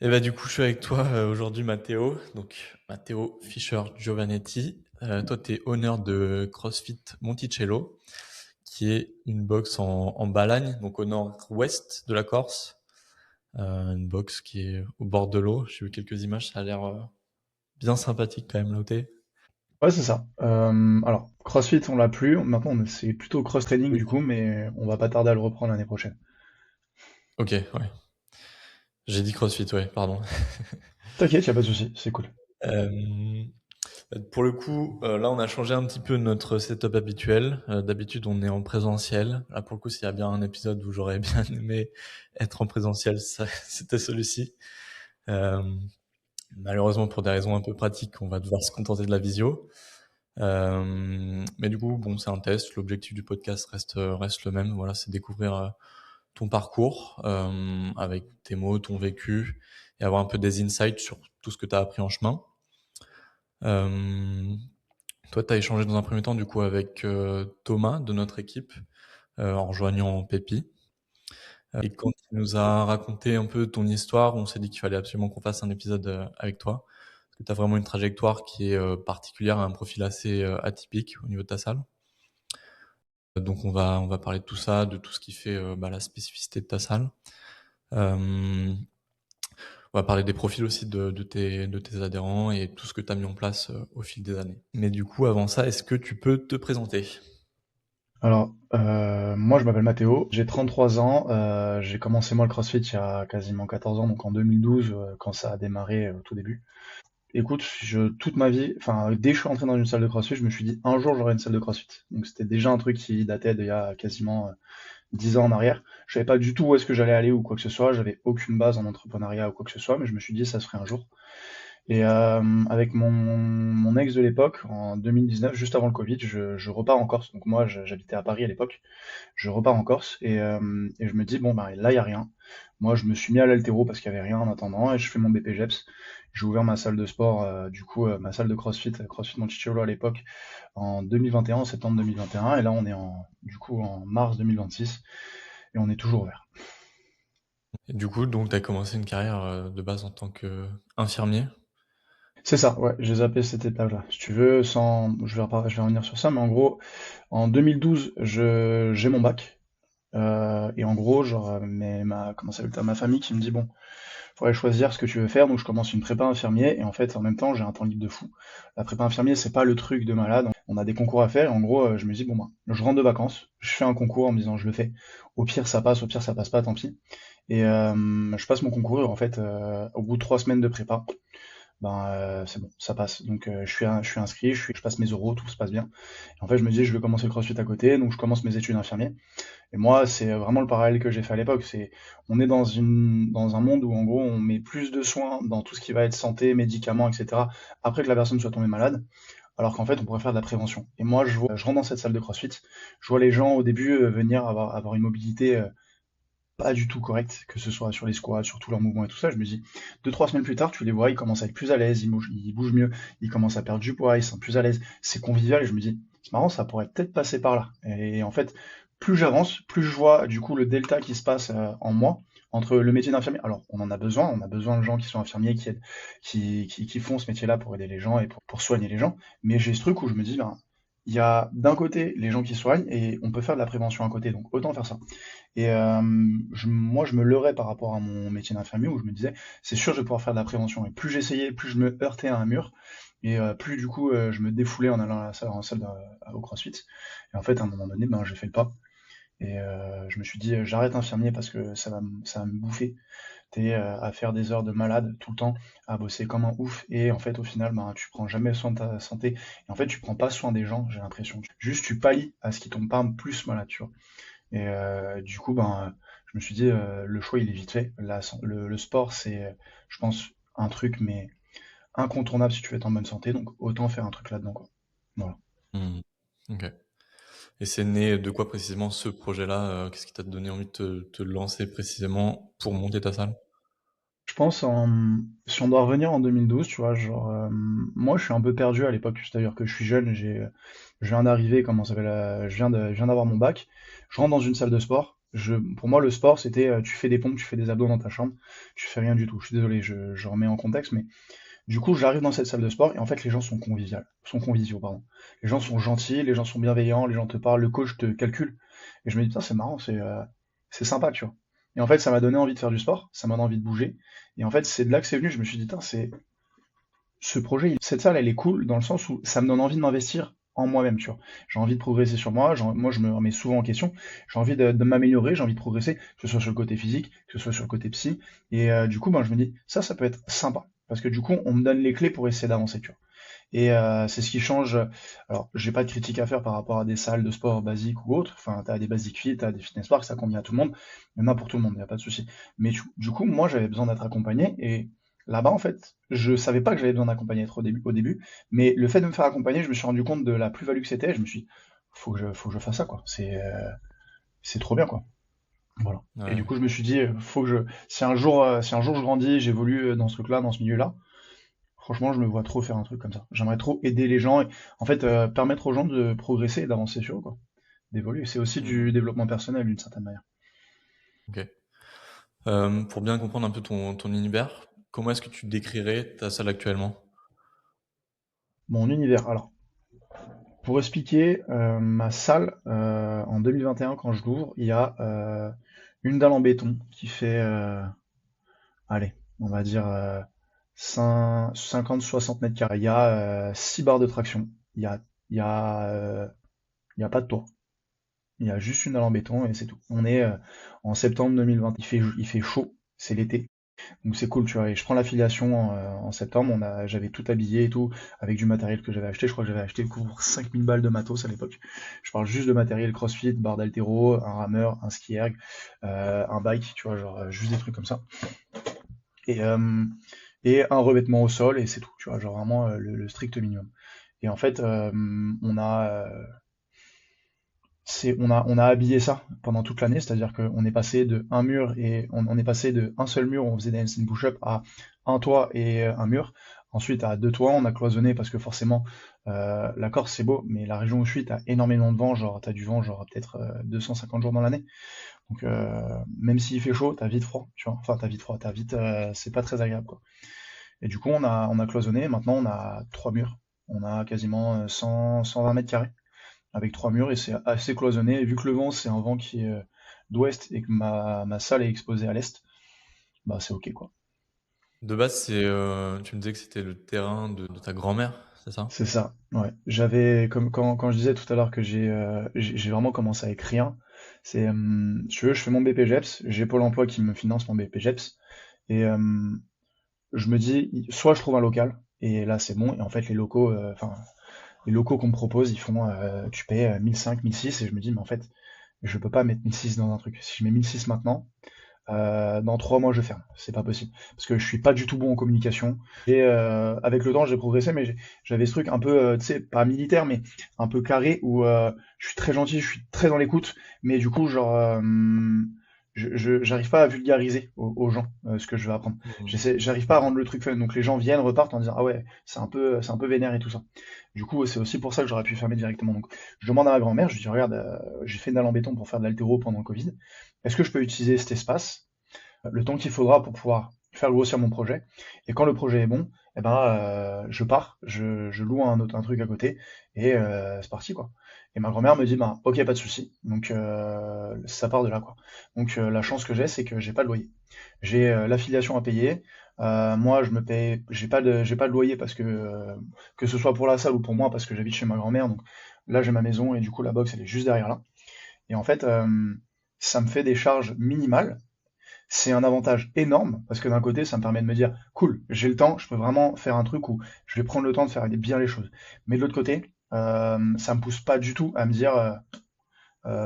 Et bah, du coup, je suis avec toi aujourd'hui, Matteo. Donc, Matteo Fischer Giovanetti. Toi, tu es honneur de CrossFit Monticello, qui est une boxe en Balagne, donc au nord-ouest de la Corse. Une boxe qui est au bord de l'eau. J'ai vu quelques images, ça a l'air bien sympathique quand même, là où t'es. Ouais, c'est ça. Alors, CrossFit, on l'a plus. Maintenant, c'est plutôt cross-training Oui. du coup, mais on va pas tarder à le reprendre l'année prochaine. Ok, ouais. J'ai dit CrossFit, ouais, pardon. T'inquiète, y a pas de souci, c'est cool. Euh, Pour le coup, là, on a changé un petit peu notre setup habituel. D'habitude, on est en présentiel. Là, pour le coup, s'il y a bien un épisode où j'aurais bien aimé être en présentiel, c'était celui-ci. Euh, Malheureusement, pour des raisons un peu pratiques, on va devoir se contenter de la visio. Mais du coup, bon, c'est un test. L'objectif du podcast reste le même. Voilà, c'est découvrir ton parcours avec tes mots, ton vécu, et avoir un peu des insights sur tout ce que tu as appris en chemin. Euh, Toi, tu as échangé dans un premier temps du coup avec Thomas de notre équipe en rejoignant Pépi. Et quand il nous a raconté un peu ton histoire, on s'est dit qu'il fallait absolument qu'on fasse un épisode avec toi. Parce que tu as vraiment une trajectoire qui est particulière, un profil assez atypique au niveau de ta salle. Donc on va parler de tout ça, de tout ce qui fait la spécificité de ta salle. Euh, on va parler des profils aussi de tes adhérents et tout ce que tu as mis en place au fil des années. Mais du coup, avant ça, est-ce que tu peux te présenter? Alors, moi, je m'appelle Mathéo, j'ai 33 ans, j'ai commencé moi le CrossFit il y a quasiment 14 ans, donc en 2012, quand ça a démarré au tout début. Écoute, toute ma vie, enfin, dès que je suis rentré dans une salle de CrossFit, je me suis dit un jour j'aurai une salle de CrossFit. Donc c'était déjà un truc qui datait d'il y a quasiment 10 ans en arrière. Je savais pas du tout où est-ce que j'allais aller ou quoi que ce soit. J'avais aucune base en entrepreneuriat ou quoi que ce soit, mais je me suis dit ça se ferait un jour. Et avec mon ex de l'époque, en 2019, juste avant le Covid, je repars en Corse. Donc moi, j'habitais à Paris à l'époque. Je repars en Corse et je me dis bon bah là il y a rien. Moi, je me suis mis à l'haltéro parce qu'il y avait rien en attendant et je fais mon BPGEPS. J'ai ouvert ma salle de sport, ma salle de CrossFit, CrossFit Monticello à l'époque, en 2021, en septembre 2021. Et là, on est en mars 2026 et on est toujours ouvert. Et du coup, donc, tu as commencé une carrière de base en tant qu'infirmier. C'est ça, ouais, j'ai zappé cette étape-là. Si tu veux, je vais revenir sur ça, mais en gros, en 2012, j'ai mon bac. Et en gros, genre, comment ça s'appelle, t'as ma famille qui me dit, bon, faudrait choisir ce que tu veux faire, donc je commence une prépa infirmier, et en fait, en même temps, j'ai un temps libre de fou. La prépa infirmier, c'est pas le truc de malade, on a des concours à faire, et en gros, je me dis, bon, ben, je rentre de vacances, je fais un concours en me disant, je le fais. Au pire, ça passe, au pire, ça passe pas, tant pis. Et je passe mon concours, et en fait, au bout de 3 semaines de prépa, c'est bon, ça passe. Donc je suis inscrit, je passe mes euros, tout se passe bien. Et en fait, je me dis, je vais commencer le CrossFit à côté, donc je commence mes études d'infirmier. Et moi, c'est vraiment le parallèle que j'ai fait à l'époque. On est dans un monde où en gros, on met plus de soins dans tout ce qui va être santé, médicaments, etc. après que la personne soit tombée malade, alors qu'en fait, on pourrait faire de la prévention. Et moi, je rentre dans cette salle de CrossFit, je vois les gens au début venir avoir une mobilité pas du tout correcte, que ce soit sur les squats, sur tous leurs mouvements et tout ça. Je me dis, 2, 3 semaines plus tard, tu les vois, ils commencent à être plus à l'aise, ils bougent mieux, ils commencent à perdre du poids, ils sont plus à l'aise, c'est convivial, et je me dis, c'est marrant, ça pourrait peut-être passer par là. Et en fait, plus j'avance, plus je vois du coup le delta qui se passe en moi entre le métier d'infirmier. Alors, on a besoin de gens qui sont infirmiers, qui aident, qui font ce métier-là pour aider les gens et pour soigner les gens. Mais j'ai ce truc où je me dis, ben, il y a d'un côté les gens qui soignent et on peut faire de la prévention à côté, donc autant faire ça. Et moi, je me leurrais par rapport à mon métier d'infirmier où je me disais, c'est sûr, je vais pouvoir faire de la prévention. Et plus j'essayais, plus je me heurtais à un mur, et plus du coup, je me défoulais en allant à au CrossFit. Et en fait, à un moment donné, ben, j'ai fait le pas. Et je me suis dit, j'arrête infirmier parce que ça va me bouffer. T'es à faire des heures de malade tout le temps, à bosser comme un ouf. Et en fait, au final, ben, tu prends jamais soin de ta santé. Et en fait, tu prends pas soin des gens, j'ai l'impression. Juste, tu pallies à ce qui tombe pas plus malade, tu vois. Et du coup, ben, je me suis dit, le choix, il est vite fait. Le sport, c'est, je pense, un truc, mais incontournable si tu veux être en bonne santé. Donc, autant faire un truc là-dedans, quoi. Voilà. Mhm. Ok. Et c'est né de quoi précisément ce projet-là? Qu'est-ce qui t'a donné envie de te lancer précisément pour monter ta salle? Je pense, si on doit revenir en 2012, tu vois, genre, moi, je suis un peu perdu à l'époque. C'est-à-dire que je suis jeune, je viens d'arriver, comment ça s'appelle, je viens d'avoir mon bac. Je rentre dans une salle de sport. Pour moi, le sport, c'était tu fais des pompes, tu fais des abdos dans ta chambre, tu fais rien du tout. Je suis désolé, je remets en contexte, mais du coup, j'arrive dans cette salle de sport et en fait, les gens sont conviviaux, pardon. Les gens sont gentils, les gens sont bienveillants, les gens te parlent, le coach te calcule. Et je me dis, putain, c'est marrant, c'est sympa, tu vois. Et en fait, ça m'a donné envie de faire du sport, ça m'a donné envie de bouger. Et en fait, c'est de là que c'est venu. Je me suis dit, putain, ce projet, cette salle, elle est cool dans le sens où ça me donne envie de m'investir en moi-même, tu vois. J'ai envie de progresser sur moi, moi je me remets souvent en question, j'ai envie de m'améliorer, j'ai envie de progresser, que ce soit sur le côté physique, que ce soit sur le côté psy, et du coup, ben, je me dis, ça peut être sympa, parce que du coup, on me donne les clés pour essayer d'avancer, tu vois. Et c'est ce qui change, alors j'ai pas de critique à faire par rapport à des salles de sport basiques ou autres, enfin, t'as des basic fit, t'as des fitness parks, ça convient à tout le monde, il y en a pour tout le monde, il n'y a pas de souci. Mais du coup, moi, j'avais besoin d'être accompagné, et là-bas, en fait, je savais pas que j'avais besoin d'accompagner au début, mais le fait de me faire accompagner, je me suis rendu compte de la plus-value que c'était, et je me suis dit, faut que je fasse ça, quoi. C'est trop bien, quoi. Voilà. Et du Ouais. coup, je me suis dit, si un jour je grandis, j'évolue dans ce truc-là, dans ce milieu-là, franchement, je me vois trop faire un truc comme ça. J'aimerais trop aider les gens et en fait permettre aux gens de progresser et d'avancer sur eux, quoi. D'évoluer. C'est aussi du Mhm. développement personnel d'une certaine manière. Ok. Pour bien comprendre un peu ton univers, comment est-ce que tu décrirais ta salle actuellement? Mon univers. Alors, pour expliquer ma salle, en 2021, quand je l'ouvre, il y a une dalle en béton qui fait, allez, on va dire 50-60 mètres carrés. Il y a 6 barres de traction. Il y a, il y a, il y a pas de toit. Il y a juste une dalle en béton et c'est tout. On est en septembre 2020. Il fait chaud, c'est l'été. Donc c'est cool, tu vois. Et je prends l'affiliation en septembre. J'avais tout habillé et tout, avec du matériel que j'avais acheté. Je crois que j'avais acheté pour 5000 balles de matos à l'époque. Je parle juste de matériel CrossFit, barre d'haltéro, un rameur, un ski erg, un bike, tu vois, genre juste des trucs comme ça. Et, euh, et un revêtement au sol et c'est tout, tu vois, genre vraiment le strict minimum. Et en fait, on a habillé ça pendant toute l'année, c'est-à-dire qu'on est passé de un mur et on est passé de un seul mur où on faisait des handstand push-up à un toit et un mur. Ensuite à deux toits, on a cloisonné parce que forcément la Corse c'est beau, mais la région où je suis, t'as énormément de vent, genre t'as du vent genre peut-être 250 jours dans l'année. Donc même s'il fait chaud, t'as vite froid, tu vois. Enfin t'as vite froid, c'est pas très agréable quoi. Et du coup on a cloisonné, maintenant on a trois murs, on a quasiment 120 mètres carrés avec trois murs et c'est assez cloisonné. Et vu que le vent, c'est un vent qui est d'ouest et que ma salle est exposée à l'est, bah c'est ok quoi. De base, tu me disais que c'était le terrain de ta grand-mère, c'est ça? C'est ça, ouais. J'avais, comme quand je disais tout à l'heure que j'ai vraiment commencé avec rien, si tu veux, je fais mon BPGEPS, j'ai Pôle emploi qui me finance mon BPGEPS, et je me dis, soit je trouve un local, et là c'est bon, et en fait les locaux qu'on me propose, ils font, tu payes 1005, 1006, et je me dis, mais en fait, je peux pas mettre 1006 dans un truc. Si je mets 1006 maintenant, dans 3 mois, je ferme. C'est pas possible. Parce que je suis pas du tout bon en communication. Et avec le temps, j'ai progressé, mais j'avais ce truc un peu, tu sais, pas militaire, mais un peu carré, où je suis très gentil, je suis très dans l'écoute, mais du coup, genre, j'arrive pas à vulgariser aux gens ce que je vais apprendre. Mhm. J'arrive pas à Ok. rendre le truc fun. Donc les gens viennent, repartent en disant, ah ouais, c'est un peu vénère et tout ça. Du coup, c'est aussi pour ça que j'aurais pu fermer directement. Donc, je demande à ma grand-mère, je lui dis, regarde, j'ai fait une dalle en béton pour faire de l'haltéro pendant le Covid. Est-ce que je peux utiliser cet espace le temps qu'il faudra pour pouvoir faire grossir mon projet? Et quand le projet est bon, eh ben, je pars, je loue un truc à côté, et c'est parti, quoi. Et ma grand-mère me dit, bah, ok, pas de souci. Donc, ça part de là, quoi. Donc, la chance que j'ai, c'est que j'ai pas de loyer. J'ai l'affiliation à payer. Moi, je me paye, j'ai pas de loyer parce que ce soit pour la salle ou pour moi, parce que j'habite chez ma grand-mère. Donc là, j'ai ma maison et du coup, la box, elle est juste derrière là. Et en fait, ça me fait des charges minimales. C'est un avantage énorme parce que d'un côté, ça me permet de me dire, cool, j'ai le temps, je peux vraiment faire un truc où je vais prendre le temps de faire bien les choses. Mais de l'autre côté, ça me pousse pas du tout à me dire,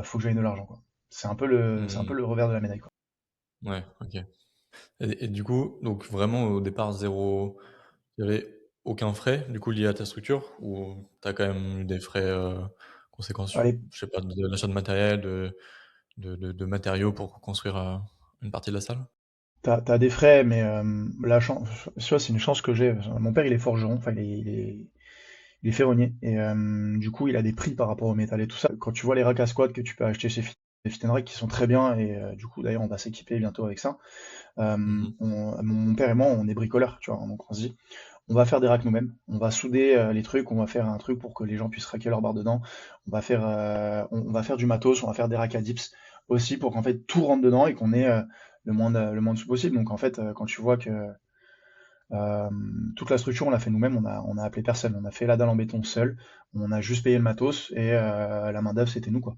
faut que j'aille de l'argent, quoi. C'est un peu Mhm. le revers de la médaille, quoi. Ouais, ok. Et du coup, donc vraiment au départ, zéro, il y avait aucun frais du coup lié à ta structure ou t'as quand même eu des frais conséquents sur, Allez, je sais pas, de l'achat de matériel, de matériaux pour construire une partie de la salle? t'as des frais, mais la chance, tu vois, c'est une chance que j'ai. Mon père, il est forgeron, enfin, il est ferronnier, et du coup, il a des prix par rapport au métal et tout ça. Quand tu vois les racks à squat que tu peux acheter chez des fit and rec qui sont très bien et du coup d'ailleurs on va s'équiper bientôt avec ça. Mhm. Mon père et moi on est bricoleurs, tu vois, donc on se dit on va faire des racks nous-mêmes, on va souder les trucs, on va faire un truc pour que les gens puissent racker leur barre dedans, on va faire du matos, on va faire des racks à dips aussi pour qu'en fait tout rentre dedans et qu'on ait le moins de sous possible. Donc en fait quand tu vois que euh, toute la structure on l'a fait nous-mêmes, on a appelé personne, on a fait la dalle en béton seul, on a juste payé le matos et la main d'œuvre c'était nous quoi.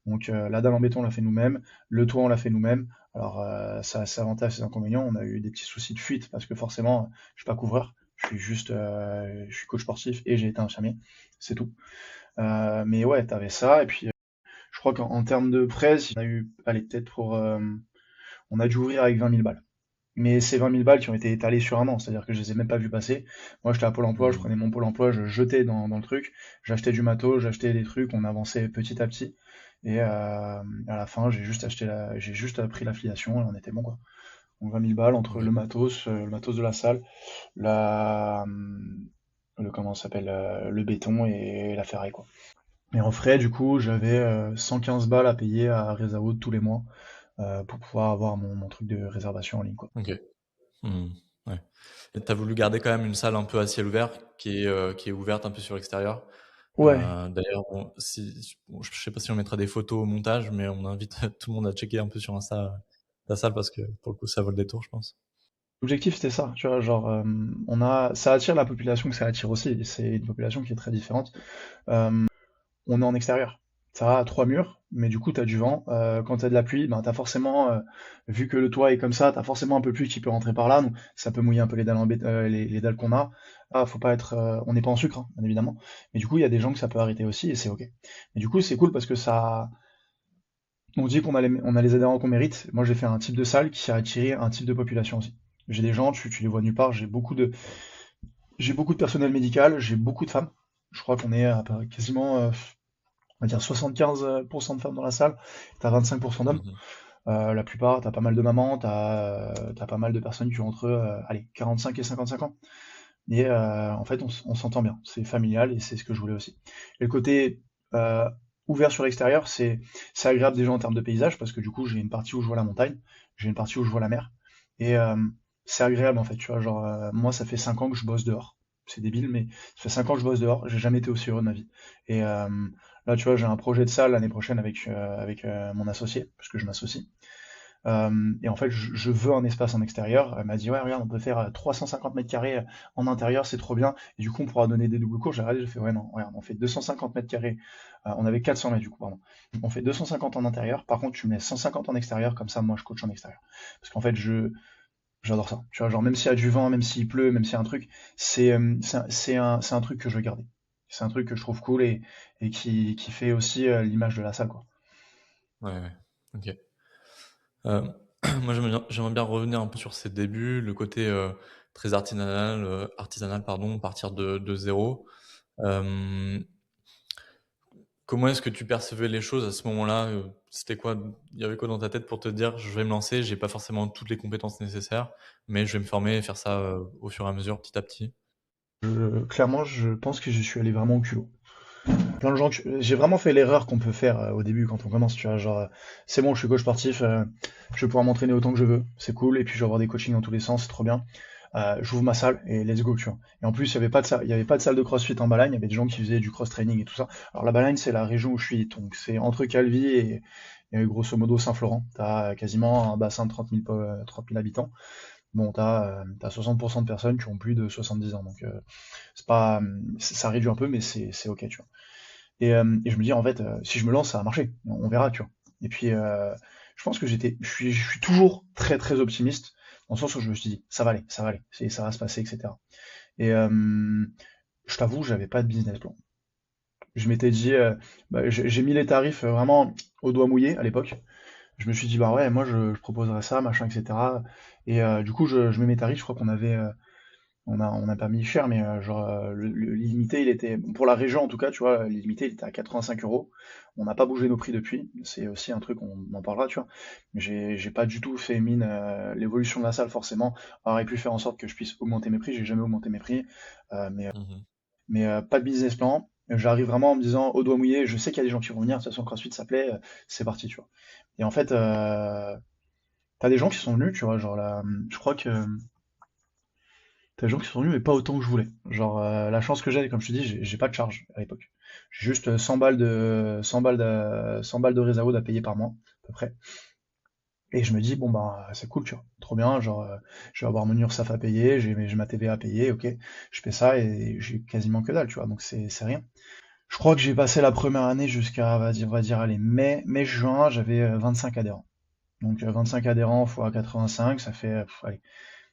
Donc la dalle en béton, on l'a fait nous-mêmes, le toit, on l'a fait nous-mêmes. Alors ça a ses avantages, ses inconvénients. On a eu des petits soucis de fuite parce que forcément, je suis pas couvreur, je suis coach sportif et j'ai été infirmier, c'est tout. Mais ouais, t'avais ça. Et puis je crois qu'en termes de prêts, on a eu, allez, peut-être on a dû ouvrir avec 20 000 balles. Mais c'est 20 000 balles qui ont été étalées sur un an, c'est-à-dire que je les ai même pas vues passer. Moi, j'étais à Pôle emploi, je Mhm. prenais mon Pôle emploi, je jetais dans le truc, j'achetais du matos, j'achetais des trucs, on avançait petit à petit. Et à la fin, j'ai juste pris l'affiliation et on était bon, quoi. Donc 20 000 balles entre Ok. le matos de la salle, la, comment ça s'appelle, le béton et la ferraille, quoi. Et en frais, du coup, j'avais 115 balles à payer à Resawood tous les mois pour pouvoir avoir mon truc de réservation en ligne, quoi. Ok. Mhm. Ouais. Et t'as voulu garder quand même une salle un peu à ciel ouvert qui est ouverte un peu sur l'extérieur. Ouais, D'ailleurs, bon, je sais pas si on mettra des photos au montage, mais on invite tout le monde à checker un peu sur Insta la salle parce que pour le coup, ça vaut le détour, je pense. l'objectif c'était ça, tu vois, genre, ça attire la population que ça attire aussi, c'est une population qui est très différente. On est en extérieur. Ça a trois murs, mais du coup, tu as du vent. Quand tu as de la pluie, ben, vu que le toit est comme ça, tu as forcément un peu de pluie qui peut rentrer par là, donc ça peut mouiller un peu les dalles, les dalles qu'on a. Ah, faut pas être, on n'est pas en sucre, hein, bien évidemment. Mais du coup, il y a des gens que ça peut arrêter aussi, et c'est ok. Et du coup, c'est cool parce que on dit on a les adhérents qu'on mérite. Moi, j'ai fait un type de salle qui a attiré un type de population aussi. J'ai des gens, tu les vois nulle part, j'ai beaucoup de personnel médical, j'ai beaucoup de femmes. Je crois qu'on est à quasiment on va dire 75% de femmes dans la salle, t'as 25% d'hommes. Mhm. La plupart, t'as pas mal de mamans, t'as pas mal de personnes qui ont entre allez, 45 et 55 ans. Et en fait, on s'entend bien. C'est familial et c'est ce que je voulais aussi. Et le côté euh, ouvert sur l'extérieur, c'est agréable déjà en termes de paysage parce que du coup, j'ai une partie où je vois la montagne, j'ai une partie où je vois la mer. Et c'est agréable en fait, tu vois. Genre, moi, ça fait 5 ans que je bosse dehors. C'est débile, mais ça fait 5 ans que je bosse dehors. J'ai jamais été aussi heureux de ma vie. Et là, tu vois, j'ai un projet de salle l'année prochaine avec mon associé, parce que je m'associe. Et en fait, je veux un espace en extérieur. Elle m'a dit, ouais, regarde, on peut faire 350 mètres carrés en intérieur, c'est trop bien. Et du coup, on pourra donner des doubles cours. J'ai regardé, j'ai fait, ouais, non, regarde, on fait 250 mètres carrés. On avait 400 mètres du coup, pardon. On fait 250 en intérieur. Par contre, tu mets 150 en extérieur, comme ça, moi, je coach en extérieur. Parce qu'en fait, j'adore ça. Tu vois, genre, même s'il y a du vent, même s'il pleut, même s'il y a un truc, c'est un truc que je veux garder. C'est un truc que je trouve cool et qui fait aussi l'image de la salle, quoi. Ouais, ouais. Ok. Euh, moi, j'aimerais bien revenir un peu sur ses débuts, le côté très artisanal, pardon, partir de zéro. Euh, Comment est-ce que tu percevais les choses à ce moment-là? C'était quoi? Il y avait quoi dans ta tête pour te dire, je vais me lancer, j'ai pas forcément toutes les compétences nécessaires, mais je vais me former et faire ça au fur et à mesure, petit à petit. Clairement, je pense que je suis allé vraiment au culot. Plein de gens, j'ai vraiment fait l'erreur qu'on peut faire au début quand on commence, tu vois, genre, c'est bon, je suis coach sportif, je vais pouvoir m'entraîner autant que je veux, c'est cool, et puis je vais avoir des coachings dans tous les sens, c'est trop bien. J'ouvre ma salle et let's go, tu vois. Et en plus, il y avait pas de salle de CrossFit en Balagne, il y avait des gens qui faisaient du cross-training et tout ça. Alors la Balagne, c'est la région où je suis, donc c'est entre Calvi et grosso modo Saint-Florent. T'as quasiment un bassin de 30 000 habitants. Bon, t'as 60% de personnes qui ont plus de 70 ans, donc c'est pas, ça réduit un peu, mais c'est ok, tu vois. Et je me dis, en fait, si je me lance, ça va marcher. On verra, tu vois. Et puis, je pense que je suis toujours très, très optimiste, dans le sens où je me suis dit, ça va aller, ça va se passer, etc. Et je t'avoue, j'avais pas de business plan. Je m'étais dit, j'ai mis les tarifs vraiment au doigt mouillé à l'époque. Je me suis dit, bah ouais, moi, je proposerais ça, machin, etc. Et du coup, je mets mes tarifs, je crois qu'on avait, on n'a pas mis cher, mais genre l'illimité, il était pour la région en tout cas, tu vois, l'illimité il était à 85 euros. On n'a pas bougé nos prix depuis. C'est aussi un truc, on en parlera, tu vois. Mais j'ai pas du tout fait mine. L'évolution de la salle forcément aurait pu faire en sorte que je puisse augmenter mes prix. J'ai jamais augmenté mes prix, Mhm. mais pas de business plan. J'arrive vraiment en me disant au doigt mouillé, je sais qu'il y a des gens qui vont venir, de toute façon CrossFit ça plaît, c'est parti, tu vois. Et en fait, t'as des gens qui sont venus, tu vois, genre là, je crois que t'as des gens qui sont venus, mais pas autant que je voulais. Genre, la chance que j'ai, comme je te dis, j'ai pas de charge à l'époque. J'ai juste 100 balles de réserve à payer par mois, à peu près. Et je me dis, bon, bah, c'est cool, tu vois. Trop bien, genre, je vais avoir mon URSSAF à payer, j'ai ma TVA à payer, ok. Je fais ça et j'ai quasiment que dalle, tu vois. Donc, c'est rien. Je crois que j'ai passé la première année jusqu'à, on va dire, allez, mai-juin, j'avais 25 adhérents. Donc, 25 adhérents fois 85, ça fait, allez,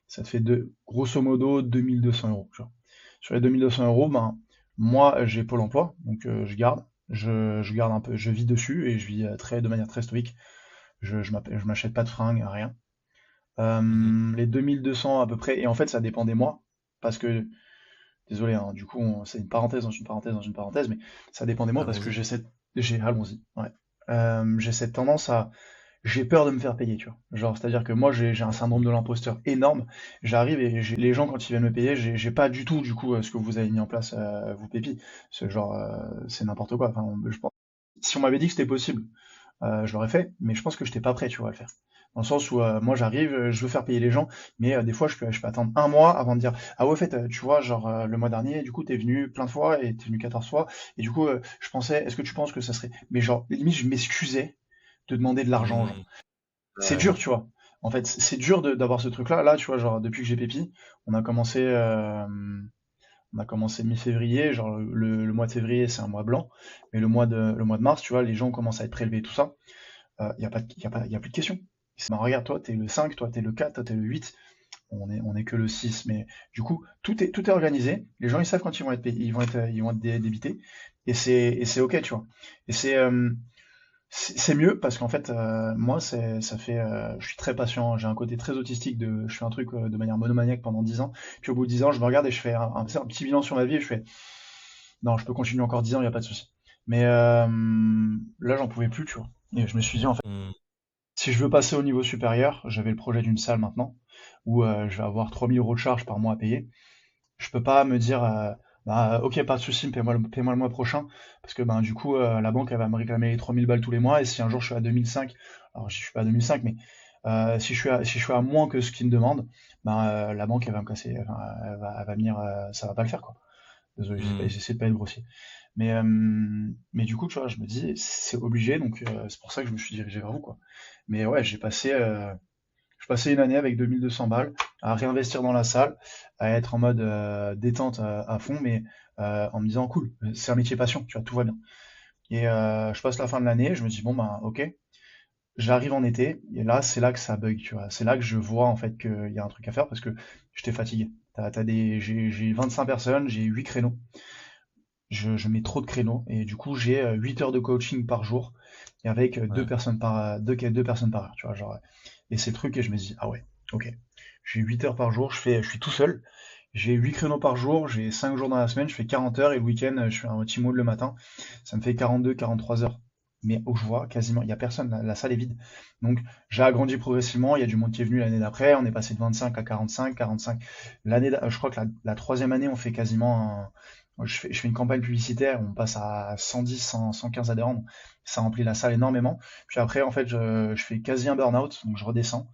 ça te fait grosso modo 2200 euros. Tu vois. Sur les 2200 euros, ben, moi, j'ai Pôle emploi, donc je garde. Je garde un peu, je vis dessus et je vis de manière très stoïque. Je m'achète pas de fringues, rien. Mhm. Les 2200 à peu près, et en fait, ça dépend des mois, parce que, désolé, hein, du coup, c'est une parenthèse dans une parenthèse dans une parenthèse, mais ça dépend des mois parce que Allons-y. allons-y, ouais. J'ai cette tendance à, j'ai peur de me faire payer, tu vois. Genre, c'est-à-dire que moi, j'ai un syndrome de l'imposteur énorme. J'arrive et les gens, quand ils viennent me payer, j'ai pas du tout, du coup, ce que vous avez mis en place, vous Pépi. Ce genre, c'est n'importe quoi. Enfin, si on m'avait dit que c'était possible, je l'aurais fait, mais je pense que j'étais pas prêt, tu vois, à le faire. Dans le sens où moi j'arrive, je veux faire payer les gens, mais des fois je peux attendre un mois avant de dire ah ouais, au fait, tu vois, genre le mois dernier, du coup t'es venu plein de fois et t'es venu 14 fois, et du coup je pensais, est-ce que tu penses que ça serait. Mais genre, limite, je m'excusais de demander de l'argent aux gens. Mhm. C'est dur, Ouais. tu vois. En fait, c'est dur d'avoir ce truc-là. Là, tu vois, genre depuis que j'ai Pépi, on a commencé. On a commencé mi-février, genre le mois de février c'est un mois blanc, mais le mois de mars, tu vois, les gens commencent à être prélevés et tout ça. Y a pas, y a plus de questions. Ben, regarde, toi, t'es le 5, toi, t'es le 4, toi, t'es le 8. On est que le 6. Mais du coup, tout est organisé. Les gens, ils savent quand ils vont être payés, ils vont être débités. Et c'est OK, tu vois. Et c'est mieux parce qu'en fait, moi, ça fait, je suis très patient. J'ai un côté très autistique je fais un truc de manière monomaniaque pendant 10 ans. Puis au bout de 10 ans, je me regarde et je fais un petit bilan sur ma vie et je fais, non, je peux continuer encore 10 ans, il n'y a pas de souci. Mais là, j'en pouvais plus, tu vois. Et je me suis dit, en fait, Mhm. si je veux passer au niveau supérieur, j'avais le projet d'une salle maintenant, où je vais avoir 3 000 € de charges par mois à payer. Je peux pas me dire, bah, ok, pas de souci, paie-moi le mois prochain, parce que ben, du coup, la banque, elle va me réclamer les 3 000 balles tous les mois, et si un jour je suis à 2005, alors je suis pas à 2005, mais si je suis à moins que ce qu'ils me demandent, ben, la banque, elle va me casser, enfin, elle va venir, ça va pas le faire, quoi. Désolé, Mhm. j'essaie de pas être grossier. Mais du coup, tu vois, je me dis, c'est obligé, donc c'est pour ça que je me suis dirigé vers vous, quoi. Mais ouais, je passais une année avec 2200 balles à réinvestir dans la salle, à être en mode détente à fond, mais en me disant, cool, c'est un métier passion, tu vois, tout va bien. Et je passe la fin de l'année, je me dis, bon, ben, ok, j'arrive en été, et là, c'est là que ça bug, tu vois. C'est là que je vois, en fait, qu'il y a un truc à faire, parce que j'étais fatigué. J'ai 25 personnes, j'ai 8 créneaux. Je mets trop de créneaux et du coup j'ai 8 heures de coaching par jour et avec Ouais. deux personnes par heure, tu vois, genre, et c'est le truc et je me dis ah ouais, ok, j'ai 8 heures par jour, je suis tout seul, j'ai 8 créneaux par jour, j'ai 5 jours dans la semaine, je fais 40 heures et le week-end je fais un petit mode le matin, ça me fait 42-43 heures. Mais où je vois quasiment, il y a personne, la salle est vide. Donc j'ai agrandi progressivement, il y a du monde qui est venu l'année d'après, on est passé de 25 à 45, 45. Je crois que la troisième année, on fait quasiment je fais une campagne publicitaire, on passe à 110, 115 adhérents, donc ça remplit la salle énormément. Puis après, en fait, je fais quasi un burn-out, donc je redescends.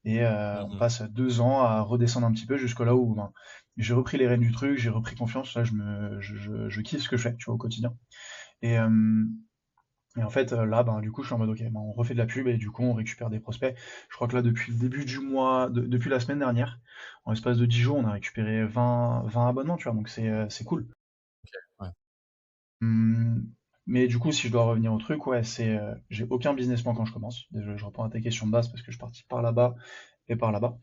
Et on Mhm. passe 2 ans à redescendre un petit peu jusqu'à là où ben, j'ai repris les rênes du truc, j'ai repris confiance. Là, je kiffe ce que je fais, tu vois, au quotidien. Et, en fait, là, ben, du coup, je suis en mode, ok, ben, on refait de la pub et du coup, on récupère des prospects. Je crois que là, depuis le début du mois, depuis la semaine dernière, en l'espace de 10 jours, on a récupéré 20 abonnements, tu vois, donc c'est cool. Ouais. Hum, mais du coup, si je dois revenir au truc, ouais, j'ai aucun business plan quand je commence. Désolé, je reprends à ta question de base parce que je suis parti par là-bas et par là-bas.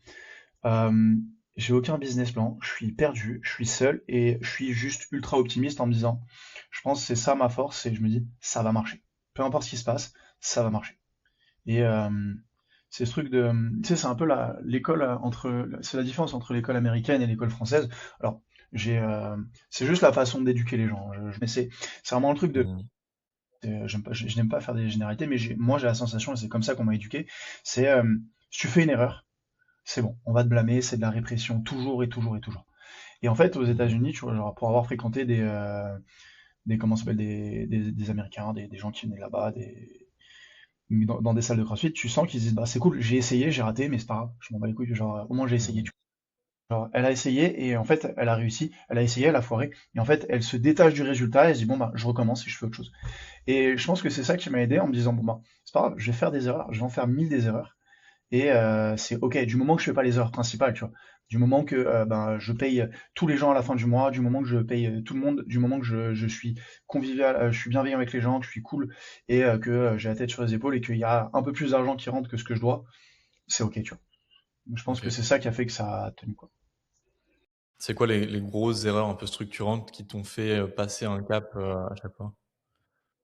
Euh, j'ai aucun business plan, je suis perdu, je suis seul et je suis juste ultra optimiste en me disant, je pense que c'est ça ma force et je me dis, ça va marcher. Peu importe ce qui se passe, ça va marcher. Et c'est ce truc de, tu sais, c'est un peu c'est la différence entre l'école américaine et l'école française. Alors, j'ai, c'est juste la façon d'éduquer les gens. Mais c'est vraiment le truc de, Mhm. je n'aime pas faire des généralités, mais moi j'ai la sensation, et c'est comme ça qu'on m'a éduqué, c'est si tu fais une erreur, c'est bon, on va te blâmer, c'est de la répression toujours et toujours et toujours. Et en fait, aux Mhm. États-Unis, tu vois, genre, pour avoir fréquenté comment ça s'appelle, des Américains, des gens qui venaient là-bas, dans des salles de CrossFit, tu sens qu'ils se disent, bah c'est cool, j'ai essayé, j'ai raté, mais c'est pas grave, je m'en bats les couilles, genre, au moins j'ai essayé, Mmh. tu vois. Genre, elle a essayé, et en fait, elle a réussi, elle a essayé, elle a foiré, et en fait, elle se détache du résultat, et elle se dit, bon, bah, je recommence et je fais autre chose. Et je pense que c'est ça qui m'a aidé en me disant, bon, bah, c'est pas grave, je vais faire des erreurs, je vais en faire 1000 des erreurs, et c'est ok, du moment que je fais pas les heures principales, tu vois. Du moment que ben, je paye tous les gens à la fin du mois, du moment que je paye tout le monde, du moment que je suis convivial, je suis bienveillant avec les gens, que je suis cool, et que j'ai la tête sur les épaules, et qu'il y a un peu plus d'argent qui rentre que ce que je dois, c'est ok, tu vois. Je pense que OK. c'est ça qui a fait que ça a tenu, quoi. C'est quoi les grosses erreurs un peu structurantes qui t'ont fait, passer un cap, à chaque fois?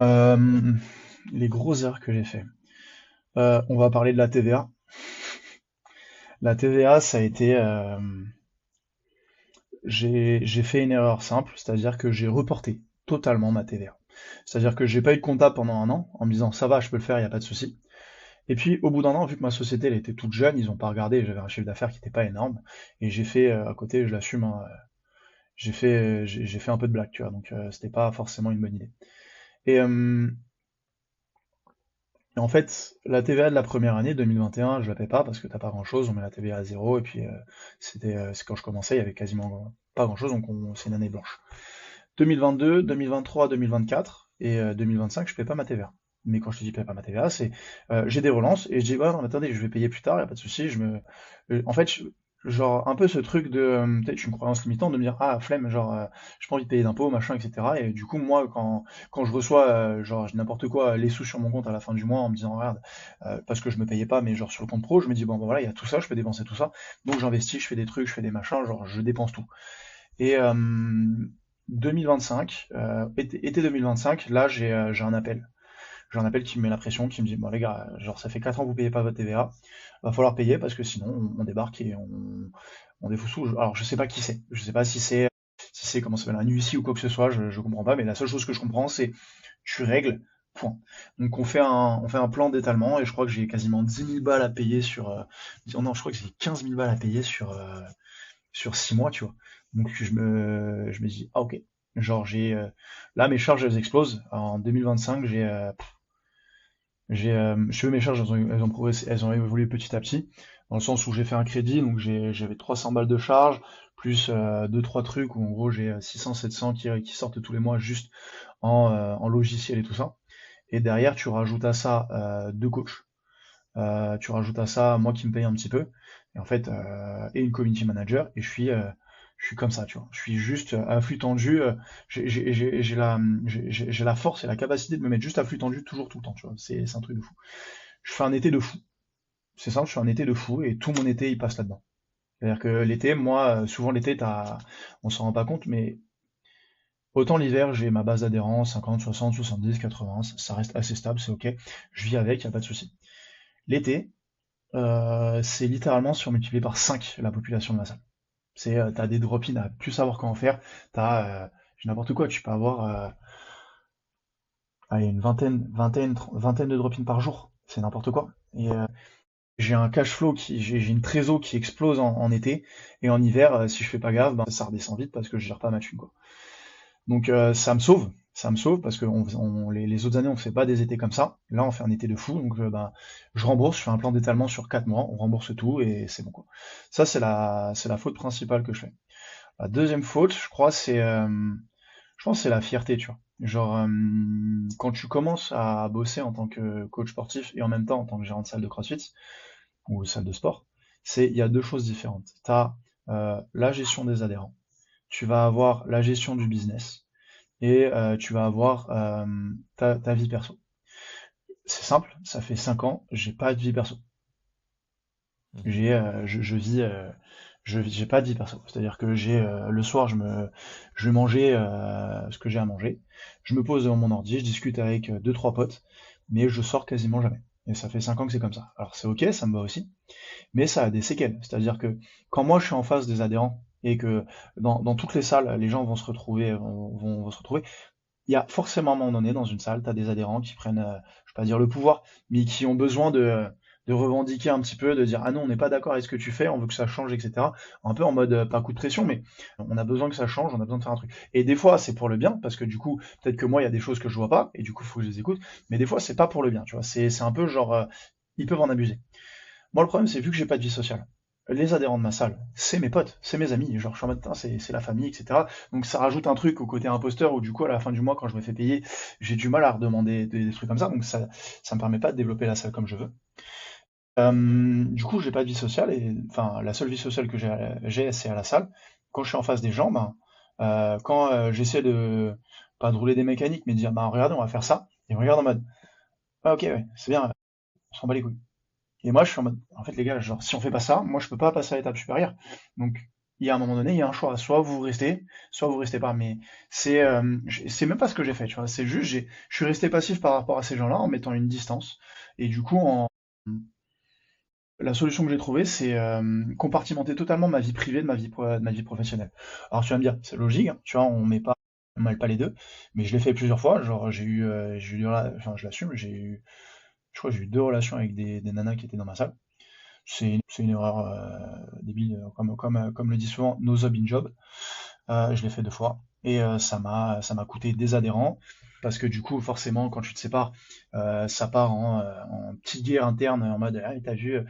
Euh, les grosses erreurs que j'ai fait. On va parler de la TVA. La TVA, ça a été... j'ai fait une erreur simple, c'est-à-dire que j'ai reporté totalement ma TVA. C'est-à-dire que j'ai pas eu de comptable pendant un an, en me disant ça va, je peux le faire, il n'y a pas de souci. Et puis au bout d'un an, vu que ma société elle était toute jeune, ils ont pas regardé, j'avais un chiffre d'affaires qui n'était pas énorme, et j'ai fait à côté, je l'assume, hein, j'ai fait un peu de blague, tu vois, donc c'était pas forcément une bonne idée. Et, en fait, la TVA de la première année, 2021, je la paie pas parce que t'as pas grand-chose, on met la TVA à zéro, et puis c'est quand je commençais, il y avait quasiment pas grand-chose, donc c'est une année blanche. 2022, 2023, 2024 et 2025, je paie pas ma TVA. Mais quand je te dis paie pas ma TVA, c'est j'ai des relances et je dis ouais, non, mais attendez, je vais payer plus tard, y a pas de souci. En fait, genre un peu ce truc de peut-être une croyance limitante de me dire ah flemme, genre j'ai pas envie de payer d'impôts, machin, etc. Et du coup moi quand je reçois genre n'importe quoi les sous sur mon compte à la fin du mois en me disant regarde parce que je me payais pas, mais genre sur le compte pro, je me dis bon ben voilà il y a tout ça, je peux dépenser tout ça, donc j'investis, je fais des trucs, je fais des machins, genre je dépense tout. Et 2025, été 2025, là j'ai un appel. J'ai un appel qui me met la pression, qui me dit bon les gars, genre ça fait 4 ans que vous payez pas votre TVA, va falloir payer parce que sinon on débarque et on défoule sous. Alors je sais pas qui c'est, je sais pas si c'est comment ça s'appelle un huissier ou quoi que ce soit, je comprends pas, mais la seule chose que je comprends c'est tu règles, point. Donc on fait un plan d'étalement et je crois que j'ai quasiment 10 000 balles à payer sur non je crois que j'ai 15 000 balles à payer sur 6 mois, tu vois. Donc je me dis, ah ok, genre là mes charges elles explosent. En 2025, je fais mes charges, elles ont progressé, elles ont évolué petit à petit, dans le sens où j'ai fait un crédit, donc j'avais 300 balles de charges, plus deux trois trucs où en gros j'ai 600, 700 qui sortent tous les mois juste en logiciel et tout ça. Et derrière tu rajoutes à ça deux coachs. Tu rajoutes à ça moi qui me paye un petit peu, et en fait, et une community manager, et je suis comme ça, tu vois. Je suis juste à flux tendu. J'ai la force et la capacité de me mettre juste à flux tendu toujours tout le temps, tu vois. C'est un truc de fou. Je fais un été de fou. C'est simple, je fais un été de fou et tout mon été il passe là-dedans. C'est-à-dire que l'été, moi, souvent l'été, on s'en rend pas compte, mais autant l'hiver, j'ai ma base d'adhérents, 50, 60, 70, 80, ça reste assez stable, c'est ok. Je vis avec, y a pas de souci. L'été, c'est littéralement surmultiplié par 5 la population de la salle. T'as des drop-in à plus savoir comment faire. J'ai n'importe quoi, tu peux avoir allez, une vingtaine de drop-in par jour. C'est n'importe quoi. Et j'ai un cash flow j'ai une trésor qui explose en été. Et en hiver, si je fais pas gaffe, ben, ça redescend vite parce que je gère pas ma thune, quoi. Donc ça me sauve. Ça me sauve parce que les autres années on fait pas des étés comme ça. Là on fait un été de fou, donc ben, je rembourse, je fais un plan d'étalement sur 4 mois, on rembourse tout et c'est bon quoi. Ça c'est la faute principale que je fais. La deuxième faute, je pense que c'est la fierté, tu vois. Genre quand tu commences à bosser en tant que coach sportif et en même temps en tant que gérant de salle de CrossFit ou salle de sport, il y a deux choses différentes. T'as la gestion des adhérents, tu vas avoir la gestion du business et tu vas avoir ta vie perso. C'est simple, ça fait 5 ans, j'ai pas de vie perso. Mmh. Je vis, j'ai pas de vie perso. C'est-à-dire que le soir, je vais manger ce que j'ai à manger. Je me pose devant mon ordi, je discute avec deux trois potes, mais je sors quasiment jamais. Et ça fait 5 ans que c'est comme ça. Alors c'est ok, ça me va aussi, mais ça a des séquelles. C'est-à-dire que quand moi je suis en face des adhérents et que dans toutes les salles, les gens vont se retrouver, vont se retrouver, il y a forcément un moment donné dans une salle, tu as des adhérents qui prennent, je vais pas dire le pouvoir, mais qui ont besoin de de revendiquer un petit peu, de dire ah non, on n'est pas d'accord avec ce que tu fais, on veut que ça change, etc. Un peu en mode pas coup de pression, mais on a besoin que ça change, on a besoin de faire un truc. Et des fois, c'est pour le bien, parce que du coup, peut-être que moi, il y a des choses que je vois pas, et du coup, il faut que je les écoute. Mais des fois, c'est pas pour le bien, tu vois. C'est un peu genre, ils peuvent en abuser. Moi, le problème, c'est vu que j'ai pas de vie sociale. Les adhérents de ma salle, c'est mes potes, c'est mes amis, genre je suis en mode, c'est la famille, etc. Donc ça rajoute un truc au côté imposteur où du coup à la fin du mois quand je me fais payer, j'ai du mal à redemander des trucs comme ça, donc ça me permet pas de développer la salle comme je veux. Du coup, j'ai pas de vie sociale et enfin la seule vie sociale que j'ai c'est à la salle. Quand je suis en face des gens, ben, quand j'essaie de pas de rouler des mécaniques, mais de dire bah regardez, on va faire ça, et ils me regardent en mode ah ok ouais, c'est bien, on s'en bat les couilles. Et moi, je suis en mode, en fait, les gars, genre, si on fait pas ça, moi, je peux pas passer à l'étape supérieure. Donc, il y a un moment donné, il y a un choix. Soit vous restez pas. Mais c'est même pas ce que j'ai fait, tu vois. C'est juste, je suis resté passif par rapport à ces gens-là en mettant une distance. Et du coup, la solution que j'ai trouvée, c'est compartimenter totalement ma vie privée de ma vie professionnelle. Alors, tu vas me dire, c'est logique, hein, tu vois, on mêle pas les deux. Mais je l'ai fait plusieurs fois. Genre, enfin, je l'assume, je crois que j'ai eu deux relations avec des nanas qui étaient dans ma salle. C'est une erreur débile, comme le dit souvent no job in job. Je l'ai fait deux fois et ça m'a coûté des adhérents parce que du coup, forcément, quand tu te sépares, ça part en petite guerre interne en mode ah, t'as vu,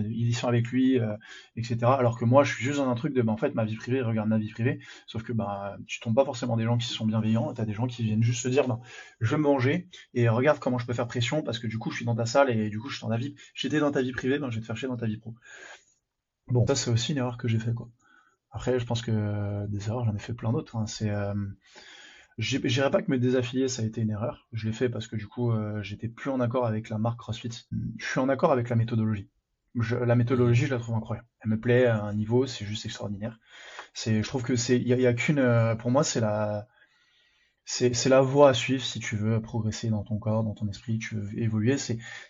ils sont avec lui, etc. Alors que moi, je suis juste dans un truc de bah, en fait, ma vie privée, regarde ma vie privée. Sauf que bah, tu tombes pas forcément des gens qui sont bienveillants, t'as des gens qui viennent juste se dire bah, je veux me manger et regarde comment je peux faire pression parce que du coup, je suis dans ta salle et du coup, je suis dans ta vie. J'étais dans ta vie privée, ben, je vais te faire chier dans ta vie pro. Bon, ça, c'est aussi une erreur que j'ai fait, quoi. Après, je pense que des erreurs, j'en ai fait plein d'autres, hein. Je dirais pas que me désaffilier, ça a été une erreur. Je l'ai fait parce que du coup, j'étais plus en accord avec la marque CrossFit. Je suis en accord avec la méthodologie. La Mhm. méthodologie, je la trouve incroyable. Elle me plaît à un niveau, c'est juste extraordinaire. Je trouve que il y a qu'une, pour moi, c'est la voie à suivre si tu veux progresser dans ton corps, dans ton esprit, tu veux évoluer.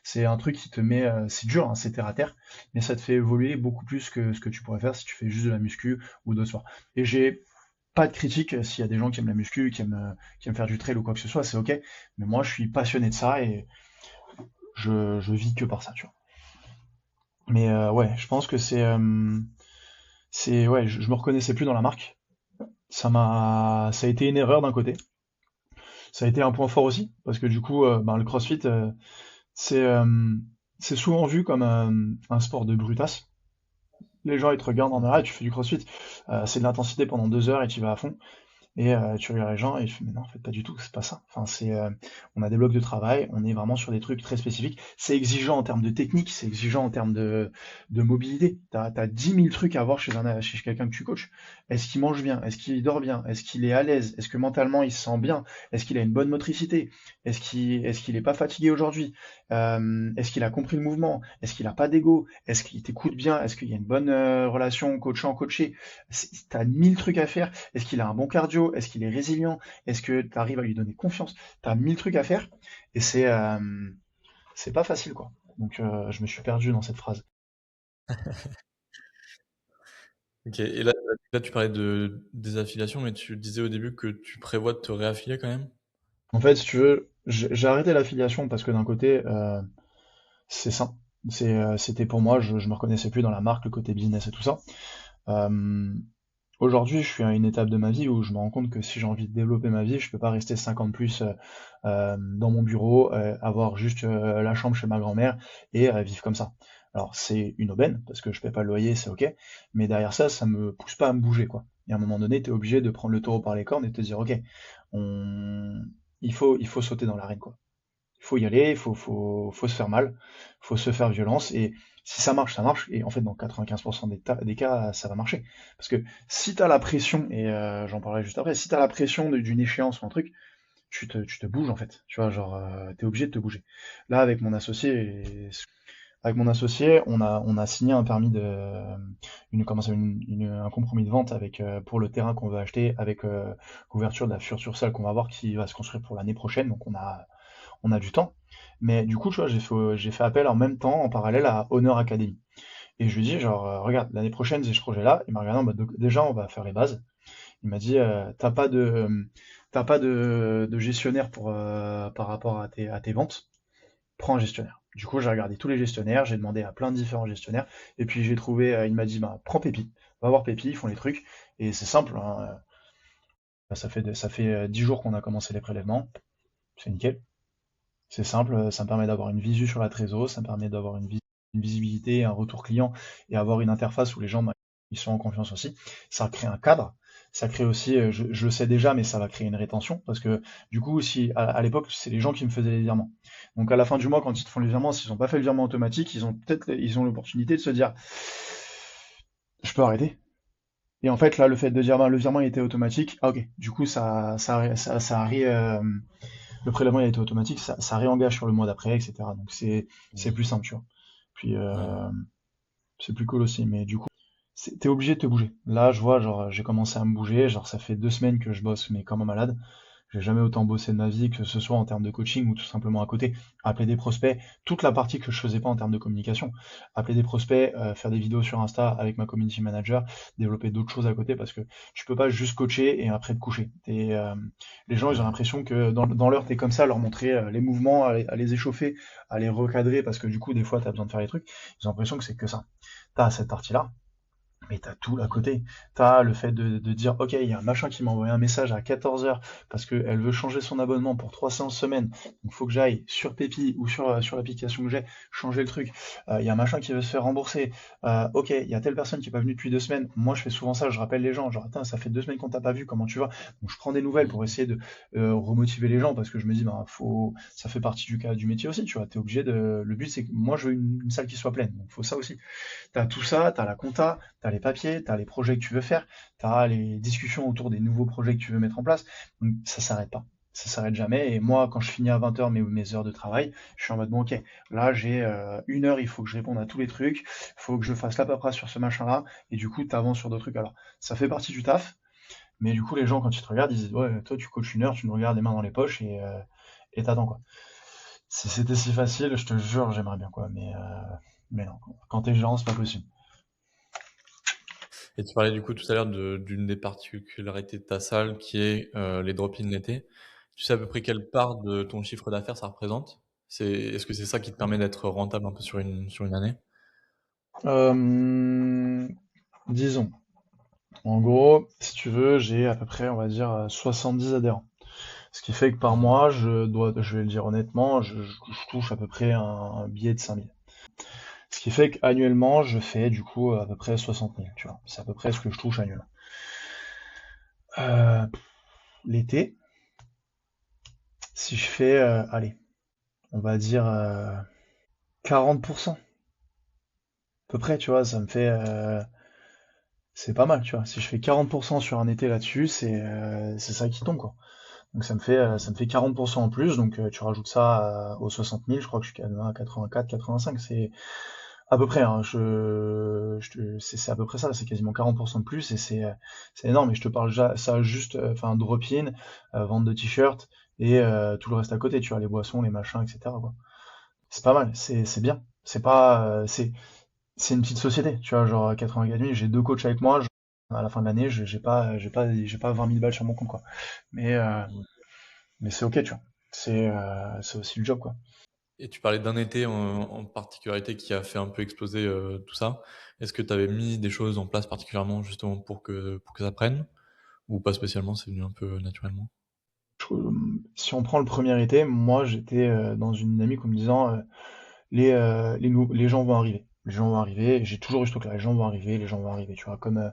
C'est un truc qui te met, c'est dur, hein, c'est terre à terre, mais ça te fait évoluer beaucoup plus que ce que tu pourrais faire si tu fais juste de la muscu ou d'autres sports. Et j'ai pas de critique s'il y a des gens qui aiment la muscu, qui aiment faire du trail ou quoi que ce soit, c'est ok. Mais moi, je suis passionné de ça et je vis que par ça, tu vois. Mais ouais, je pense que ouais, je me reconnaissais plus dans la marque. Ça a été une erreur d'un côté. Ça a été un point fort aussi, parce que du coup, ben, le CrossFit, c'est c'est souvent vu comme un sport de brutasse. Les gens ils te regardent en Mhm. arrêt, tu fais du CrossFit, c'est de l'intensité pendant 2 heures et tu vas à fond. Et tu regardes les gens et tu fais, mais non, en fait, pas du tout, c'est pas ça. Enfin, on a des blocs de travail, on est vraiment sur des trucs très spécifiques. C'est exigeant en termes de technique, c'est exigeant en termes de mobilité. T'as 10 000 trucs à voir chez quelqu'un que tu coaches. Est-ce qu'il mange bien? Est-ce qu'il dort bien? Est-ce qu'il est à l'aise? Est-ce que mentalement il se sent bien? Est-ce qu'il a une bonne motricité? Est-ce qu'il est pas fatigué aujourd'hui? Est-ce qu'il a compris le mouvement? Est-ce qu'il a pas d'ego? Est-ce qu'il t'écoute bien? Est-ce qu'il y a une bonne relation coachant-coaché? T'as 1000 trucs à faire. Est-ce qu'il a un bon cardio? Est-ce qu'il est résilient? Est-ce que tu arrives à lui donner confiance? Tu as 1000 trucs à faire et c'est pas facile, quoi. Donc je me suis perdu dans cette phrase. Ok, et là, tu parlais de désaffiliation, mais tu disais au début que tu prévois de te réaffilier quand même? En fait, si tu veux, j'ai arrêté l'affiliation parce que d'un côté, c'est sain. C'était pour moi, je me reconnaissais plus dans la marque, le côté business et tout ça. Euh, Aujourd'hui, je suis à une étape de ma vie où je me rends compte que si j'ai envie de développer ma vie, je peux pas rester 50 plus dans mon bureau, avoir juste la chambre chez ma grand-mère et vivre comme ça. Alors c'est une aubaine parce que je paie pas le loyer, c'est ok, mais derrière ça, ça me pousse pas à me bouger quoi. Et à un moment donné, tu es obligé de prendre le taureau par les cornes et de te dire ok, on... il faut sauter dans l'arène quoi. Il faut y aller, faut se faire mal, faut se faire violence, et si ça marche, ça marche, et en fait, dans 95% des cas, ça va marcher. Parce que si t'as la pression, et j'en parlerai juste après, si t'as la pression d'une échéance ou un truc, tu te bouges en fait, tu vois, genre, t'es obligé de te bouger. Là, avec mon associé, on a signé un permis comment ça, un compromis de vente pour le terrain qu'on veut acheter, avec l'ouverture de la future salle qu'on va avoir qui va se construire pour l'année prochaine, donc on a du temps. Mais du coup, tu vois, j'ai fait appel en même temps, en parallèle à Honor Academy. Et je lui dis, genre, regarde, l'année prochaine, j'ai ce projet-là. Il m'a regardé en mode, donc, déjà, on va faire les bases. Il m'a dit, t'as pas de gestionnaire par rapport à tes ventes. Prends un gestionnaire. Du coup, j'ai regardé tous les gestionnaires, j'ai demandé à plein de différents gestionnaires, et puis j'ai trouvé, il m'a dit, bah, prends Pépi, va voir Pépi, ils font les trucs, et c'est simple, hein, ça fait 10 jours qu'on a commencé les prélèvements, c'est nickel. C'est simple, ça me permet d'avoir une visu sur la trésor, ça me permet d'avoir une visibilité, un retour client et avoir une interface où les gens, bah, ils sont en confiance aussi. Ça crée un cadre, ça crée aussi, je le sais déjà, mais ça va créer une rétention parce que du coup, si à l'époque, c'est les gens qui me faisaient les virements. Donc à la fin du mois, quand ils te font les virements, s'ils n'ont pas fait le virement automatique, ils ont l'opportunité de se dire, je peux arrêter. Et en fait, là, le fait de dire, ben, le virement était automatique, ah ok, du coup, le prélèvement il a été automatique, ça réengage sur le mois d'après, etc. Donc c'est Mmh. plus simple, tu vois. Puis Ouais. c'est plus cool aussi, mais du coup, t'es obligé de te bouger. Là, je vois, genre, j'ai commencé à me bouger, genre, ça fait 2 semaines que je bosse, mais comme un malade. J'ai jamais autant bossé de ma vie, que ce soit en termes de coaching ou tout simplement à côté. Appeler des prospects, toute la partie que je faisais pas en termes de communication. Appeler des prospects, faire des vidéos sur Insta avec ma community manager, développer d'autres choses à côté parce que tu peux pas juste coacher et après te coucher. Les gens, ils ont Ouais. l'impression que dans l'heure, t'es comme ça, leur montrer les mouvements, à les échauffer, à les recadrer parce que du coup, des fois, t'as besoin de faire les trucs. Ils ont l'impression que c'est que ça. T'as cette partie-là, mais t'as tout à Mmh. côté. T'as le fait de dire, ok, il y a un machin qui m'a envoyé un message à 14 heures parce qu'elle veut changer son abonnement pour 3 séances semaine. Donc il faut que j'aille sur Pépi ou sur l'application que j'ai, changer le truc. Il y a un machin qui veut se faire rembourser. Ok, il y a telle personne qui n'est pas venue depuis 2 semaines. Moi, je fais souvent ça, je rappelle les gens, genre, attends, ça fait 2 semaines qu'on t'a pas vu, comment tu vas? Donc je prends des nouvelles pour Mmh. essayer de remotiver les gens parce que je me dis, bah, ça fait partie du cas du métier aussi, tu vois. T'es obligé de. Le but, c'est que moi, je veux une salle qui soit pleine. Donc il faut ça aussi. T'as tout ça, t'as la compta, t'as les papiers, t'as les projets que tu veux faire, t'as les discussions autour des nouveaux projets que tu veux mettre en place. Donc ça s'arrête pas. Ça s'arrête jamais. Et moi, quand je finis à 20 heures mes heures de travail, je suis en mode bon ok, là j'ai 1 heure, il faut que je réponde à tous les trucs, il faut que je fasse la paperasse sur ce machin-là, et du coup t'avances sur d'autres trucs. Alors, ça fait partie du taf, mais du coup les gens quand ils te regardent, ils disent ouais, toi tu coaches 1 heure, tu nous regardes les mains dans les poches et t'attends quoi. Si c'était si facile, je te jure, j'aimerais bien quoi, mais non, quand t'es gérant, c'est pas possible. Et tu parlais du coup tout à l'heure d'une des particularités de ta salle qui est les drop-in l'été. Tu sais à peu près quelle part de ton chiffre d'affaires ça représente? Est-ce que c'est ça qui te permet d'être rentable un peu sur une année? Euh, Disons, en gros, si tu veux, j'ai à peu près, on va dire, 70 adhérents. Ce qui fait que par Mmh. mois, je vais le dire honnêtement, je touche à peu près un billet de 5 000. Ce qui fait qu'annuellement, je fais du coup à peu près 60 000, tu vois. C'est à peu près ce que je touche annuellement. Euh, L'été, si je fais, allez, on va dire 40%, à peu près, tu vois, c'est pas mal, tu vois. Si je fais 40% sur un été là-dessus, c'est ça qui tombe, quoi. Donc Mmh. ça me fait 40% en plus, donc tu rajoutes ça aux 60 000, je crois que je suis à 84, 85, c'est à peu près, hein, c'est à peu près ça, c'est quasiment 40% de plus, et c'est énorme, et je te parle ça juste, enfin, drop-in, vente de t-shirts, et tout le reste à côté, tu vois, les boissons, les machins, etc., quoi. C'est pas mal, c'est bien, c'est pas, c'est une petite société, tu vois, genre 84 000, j'ai 2 coachs avec moi, à la fin de l'année, j'ai pas 20 000 balles sur mon compte, quoi. Mais, euh, Mmh. mais c'est ok, tu vois. C'est aussi le job, quoi. Et tu parlais d'un été en particularité qui a fait un peu exploser, tout ça. Est-ce que tu avais mis des choses en place particulièrement justement pour que ça prenne? Ou pas spécialement, c'est venu un peu naturellement? Si on prend le premier été, moi j'étais dans une dynamique en me disant les gens vont arriver. Les gens vont arriver, j'ai toujours eu ce truc-là, les gens vont arriver, les gens vont arriver, tu vois, comme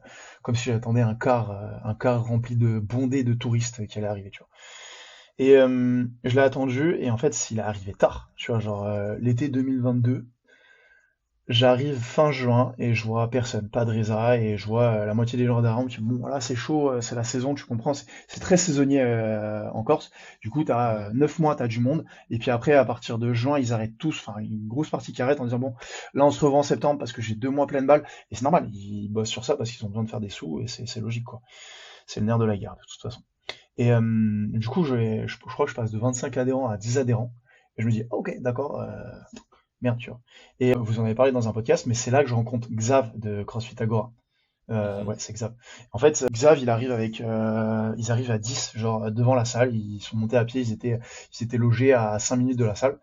si j'attendais un car rempli de bondés de touristes qui allait arriver, tu vois. Et je l'ai attendu, et en fait, il est arrivé tard, tu vois, genre l'été 2022. J'arrive fin juin et je vois personne, pas de résa, et je vois la moitié des gens d'Aran qui bon voilà c'est chaud, c'est la saison, tu comprends, c'est très saisonnier en Corse. Du coup t'as Mmh. 9 mois, t'as du monde, et puis après à partir de juin ils arrêtent tous, enfin une grosse partie qui arrête en disant bon là on se revoit en septembre parce que j'ai 2 mois pleine balle, et c'est normal, ils bossent sur ça parce qu'ils ont besoin de faire des sous, et c'est logique quoi. C'est le nerf de la guerre de toute façon. Et du coup je crois que je passe de 25 adhérents à 10 adhérents, et je me dis ah, ok d'accord, merde, tu vois. Et vous en avez parlé dans un podcast, mais c'est là que je rencontre Xav de CrossFit Agora. Mhm. Ouais, c'est Xav. En fait, Xav, ils arrivent à 10, genre devant la salle. Ils sont montés à pied. Ils étaient logés à 5 minutes de la salle.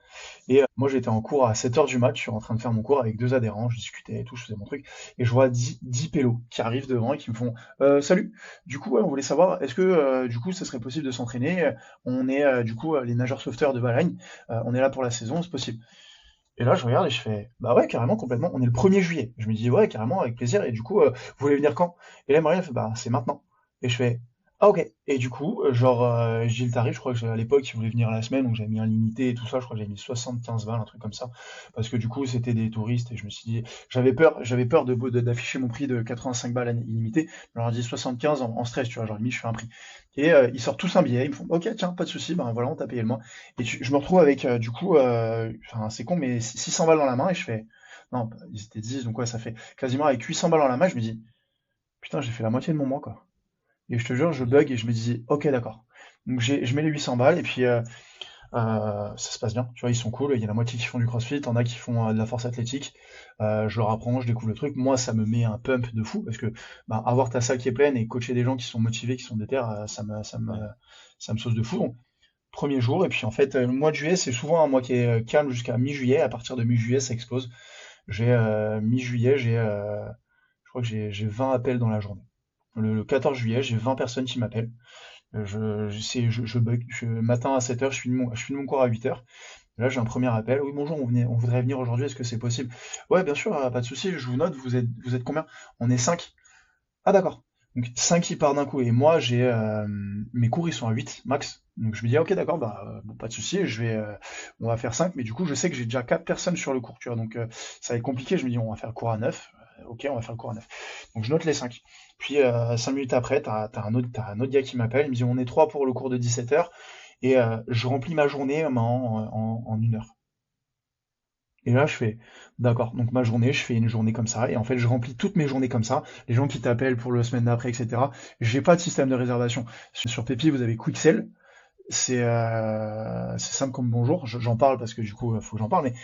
Et moi, j'étais en cours à 7 heures du mat. Je suis en train de faire mon cours avec deux adhérents. Je discutais et tout, je faisais mon truc. Et je vois 10 pélos qui arrivent devant et qui me font salut. Du coup, ouais, on voulait savoir, est-ce que du coup, ça serait possible de s'entraîner? On est du coup les nageurs sauveteurs de Valagne. On est là pour la saison, c'est possible. Et là, je regarde et je fais, bah ouais, carrément, complètement. On est le 1er juillet. Je me dis, ouais, carrément, avec plaisir. Et du coup, vous voulez venir quand? Et là, Marie, elle fait, bah, c'est maintenant. Et je fais, ah, ok. Et du coup, genre, je dis le tarif, je crois que à l'époque, ils voulaient venir la semaine, donc j'avais mis un limité et tout ça. Je crois que j'avais mis 75 balles, un truc comme ça. Parce que du coup, c'était des touristes et je me suis dit, j'avais peur d'afficher mon prix de 85 balles illimité. Je leur ai dit 75 en stress, tu vois, genre, limite, je fais un prix. Et ils sortent tous un billet. Ils me font, ok, tiens, pas de souci, ben voilà, on t'a payé le mois. Et je me retrouve avec, du coup, enfin, c'est con, mais 600 balles dans la main, et je fais, non, ils étaient 10, donc ouais, ça fait quasiment avec 800 balles dans la main, je me dis, putain, j'ai fait la moitié de mon mois, quoi. Et je te jure, je bug et je me dis, ok, d'accord. Donc je mets les 800 balles, et puis ça se passe bien, tu vois, ils sont cool, il y a la moitié qui font du crossfit, t'en as qui font de la force athlétique, je leur apprends, je découvre le truc, moi ça me met un pump de fou, parce que bah, avoir ta salle qui est pleine et coacher des gens qui sont motivés, qui sont déter, Ouais. ça me sauce de fou. Donc, premier jour, et puis en fait, le mois de juillet, c'est souvent un mois qui est calme jusqu'à mi-juillet. À partir de mi-juillet, ça explose. Mi-juillet, je crois que j'ai 20 appels dans la journée. Le 14 juillet, j'ai 20 personnes qui m'appellent. Je bug. Matin à 7 heures, je finis mon cours à 8 heures. Là, j'ai un premier appel. Oui, bonjour, on voudrait venir aujourd'hui, est-ce que c'est possible? Ouais, bien sûr, pas de souci, je vous note, vous êtes combien? On est 5. Ah d'accord. Donc 5 qui part d'un coup. Et moi, mes cours, ils sont à 8 max. Donc je me dis, ah, ok, d'accord, bah, bon, pas de souci, on va faire 5. Mais du coup, je sais que j'ai déjà 4 personnes sur le cours, tu vois. Donc ça va être compliqué. Je me dis, on va faire le cours à 9. Ok, on va faire le cours à 9. Donc je note les 5. Puis 5 minutes après, t'as un autre gars qui m'appelle. Il me dit, on est 3 pour le cours de 17 heures. Et je remplis ma journée en 1 heure. Et là, je fais, d'accord, donc ma journée, je fais une journée comme ça, et en fait, je remplis toutes mes journées comme ça. Les gens qui t'appellent pour la semaine d'après, etc. J'ai pas de système de réservation. Sur Pepi, vous avez Quicksell. C'est simple comme bonjour. J'en parle parce que du coup, faut que j'en parle, mais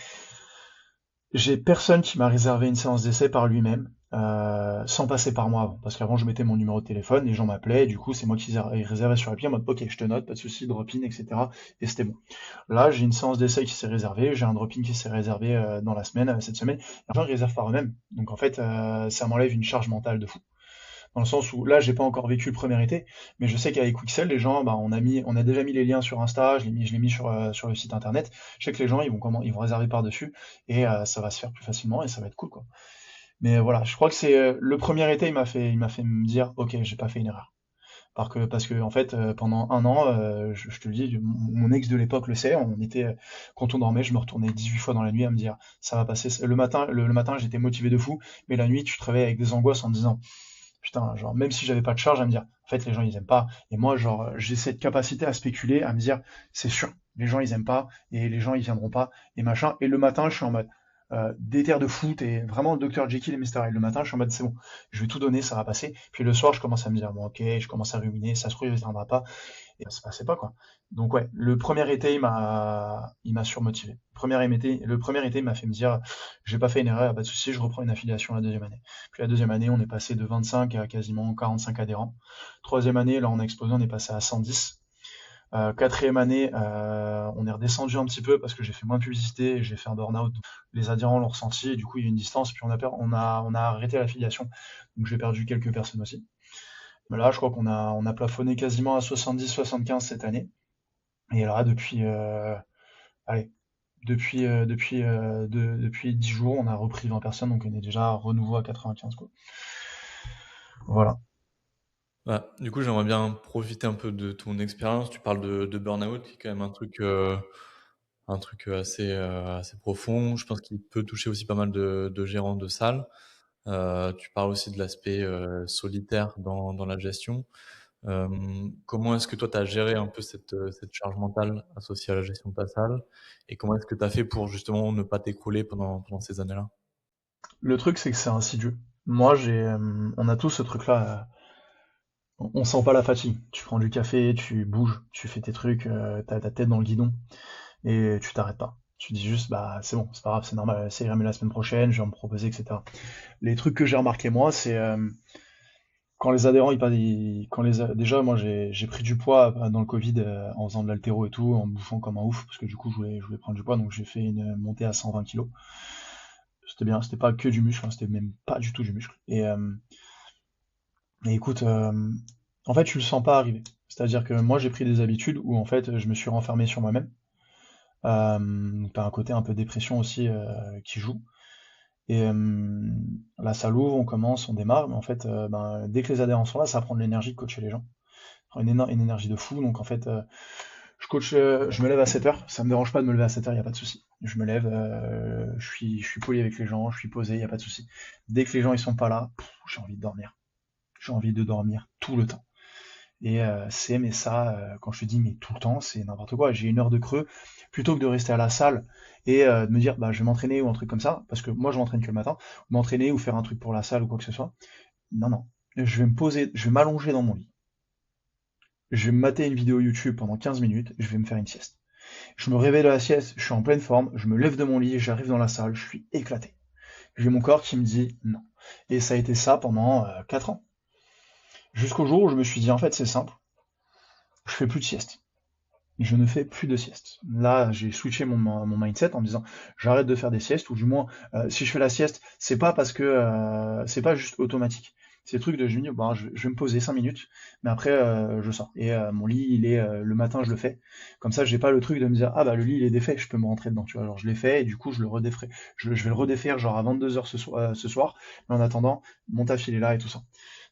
j'ai personne qui m'a réservé une séance d'essai par lui-même, sans passer par moi avant. Parce qu'avant, je mettais mon numéro de téléphone, les gens m'appelaient, et du coup, c'est moi qui réservais sur l'appli en mode, ok, je te note, pas de souci, drop-in, etc. Et c'était bon. Là, j'ai une séance d'essai qui s'est réservée, j'ai un drop-in qui s'est réservé dans la semaine, cette semaine. Les gens ils réservent par eux-mêmes. Donc en fait, ça m'enlève une charge mentale de fou. Dans le sens où là, j'ai pas encore vécu le premier été, mais je sais qu'avec Quixel, les gens, bah, on a déjà mis les liens sur Insta, je l'ai mis sur le site internet. Je sais que les gens, ils vont réserver par-dessus et ça va se faire plus facilement et ça va être cool, quoi. Mais voilà, je crois que c'est le premier été, il m'a fait me dire, ok, j'ai pas fait une erreur. Parce que en fait, pendant 1 an, je te le dis, mon ex de l'époque le sait, quand on dormait, je me retournais 18 fois dans la nuit à me dire, ça va passer. Le matin, j'étais motivé de fou, mais la nuit, tu te réveilles avec des angoisses en te disant, putain, genre, même si j'avais pas de charge, à me dire, en fait, les gens, ils aiment pas. Et moi, genre, j'ai cette capacité à spéculer, à me dire, c'est sûr, les gens, ils aiment pas, et les gens, ils viendront pas, et machin. Et le matin, je suis en mode, déter de foot, et vraiment Dr. Jekyll et Mr. Hyde. Le matin, je suis en mode, c'est bon, je vais tout donner, ça va passer. Puis le soir, je commence à me dire, bon, ok, je commence à ruminer, ça se trouve, il viendra pas. Et ça se passait pas, quoi. Donc, ouais, le premier été, il m'a surmotivé. Le premier été, il m'a fait me dire, j'ai pas fait une erreur, pas de souci, je reprends une affiliation la deuxième année. Puis la deuxième année, on est passé de 25 à quasiment 45 adhérents. Troisième année, là, on a explosé, on est passé à 110. Quatrième année, on est redescendu un petit peu parce que j'ai fait moins de publicité, j'ai fait un burn-out. Les adhérents l'ont ressenti, et du coup, il y a une distance, puis on a arrêté l'affiliation. Donc j'ai perdu quelques personnes aussi. Mais là, je crois on a plafonné quasiment à 70-75 cette année. Et là, allez, depuis 10 jours, on a repris 20 personnes, donc on est déjà à renouveau à 95, quoi. Voilà. Bah, du coup, j'aimerais bien profiter un peu de ton expérience. Tu parles de burn-out, qui est quand même un truc assez profond. Je pense qu'il peut toucher aussi pas mal de gérants de salles. Tu parles aussi de l'aspect solitaire dans la gestion. Comment est-ce que toi, tu as géré un peu cette charge mentale associée à la gestion de ta salle? Et comment est-ce que tu as fait pour justement ne pas t'écrouler pendant ces années-là? Le truc, c'est que c'est insidieux. On a tous ce truc-là. On sent pas la fatigue. Tu prends du café, tu bouges, tu fais tes trucs, t'as ta tête dans le guidon et tu t'arrêtes pas. Tu dis juste, bah c'est bon, c'est pas grave, c'est normal, c'est mieux la semaine prochaine, je vais me proposer, etc. Les trucs que j'ai remarqué moi, c'est quand les adhérents, déjà, moi, j'ai pris du poids dans le Covid en faisant de l'haltéro et tout, en bouffant comme un ouf, parce que du coup, je voulais prendre du poids, donc j'ai fait une montée à 120 kilos. C'était bien, c'était pas que du muscle, hein, c'était même pas du tout du muscle. Et écoute, en fait, tu le sens pas arriver. C'est-à-dire que moi, j'ai pris des habitudes où en fait, je me suis renfermé sur moi-même. Donc t'as un côté un peu dépression aussi qui joue. La salle ouvre, on commence, on démarre, mais en fait, dès que les adhérents sont là, ça prend de l'énergie de coacher les gens. Ça prend une énergie de fou, donc en fait, je me lève à 7 heures, ça me dérange pas de me lever à 7 heures, il n'y a pas de souci. Je me lève, je suis poli avec les gens, je suis posé, il n'y a pas de souci. Dès que les gens ils sont pas là, j'ai envie de dormir. J'ai envie de dormir tout le temps. Mais ça, quand je te dis mais tout le temps, c'est n'importe quoi. J'ai une heure de creux, plutôt que de rester à la salle et de me dire bah je vais m'entraîner ou un truc comme ça, parce que moi je m'entraîne que le matin, ou m'entraîner ou faire un truc pour la salle ou quoi que ce soit. Non, non. Je vais me poser, je vais m'allonger dans mon lit. Je vais me mater une vidéo YouTube pendant 15 minutes, je vais me faire une sieste. Je me réveille de la sieste, je suis en pleine forme, je me lève de mon lit, j'arrive dans la salle, je suis éclaté. J'ai mon corps qui me dit non. Et ça a été ça pendant 4 ans. Jusqu'au jour où je me suis dit en fait c'est simple, je fais plus de sieste. Je ne fais plus de sieste. Là, j'ai switché mon mindset en me disant j'arrête de faire des siestes, ou du moins, si je fais la sieste, c'est pas parce que c'est pas juste automatique. C'est le truc de je me dis bah, je vais me poser 5 minutes, mais après je sors. Et mon lit, il est le matin, je le fais. Comme ça, j'ai pas le truc de me dire ah bah le lit il est défait, je peux me rentrer dedans. Tu vois, genre je l'ai fait et du coup je le redéferai. Je vais le redéfaire genre à 22 heures ce soir, mais en attendant, mon taf il est là et tout ça.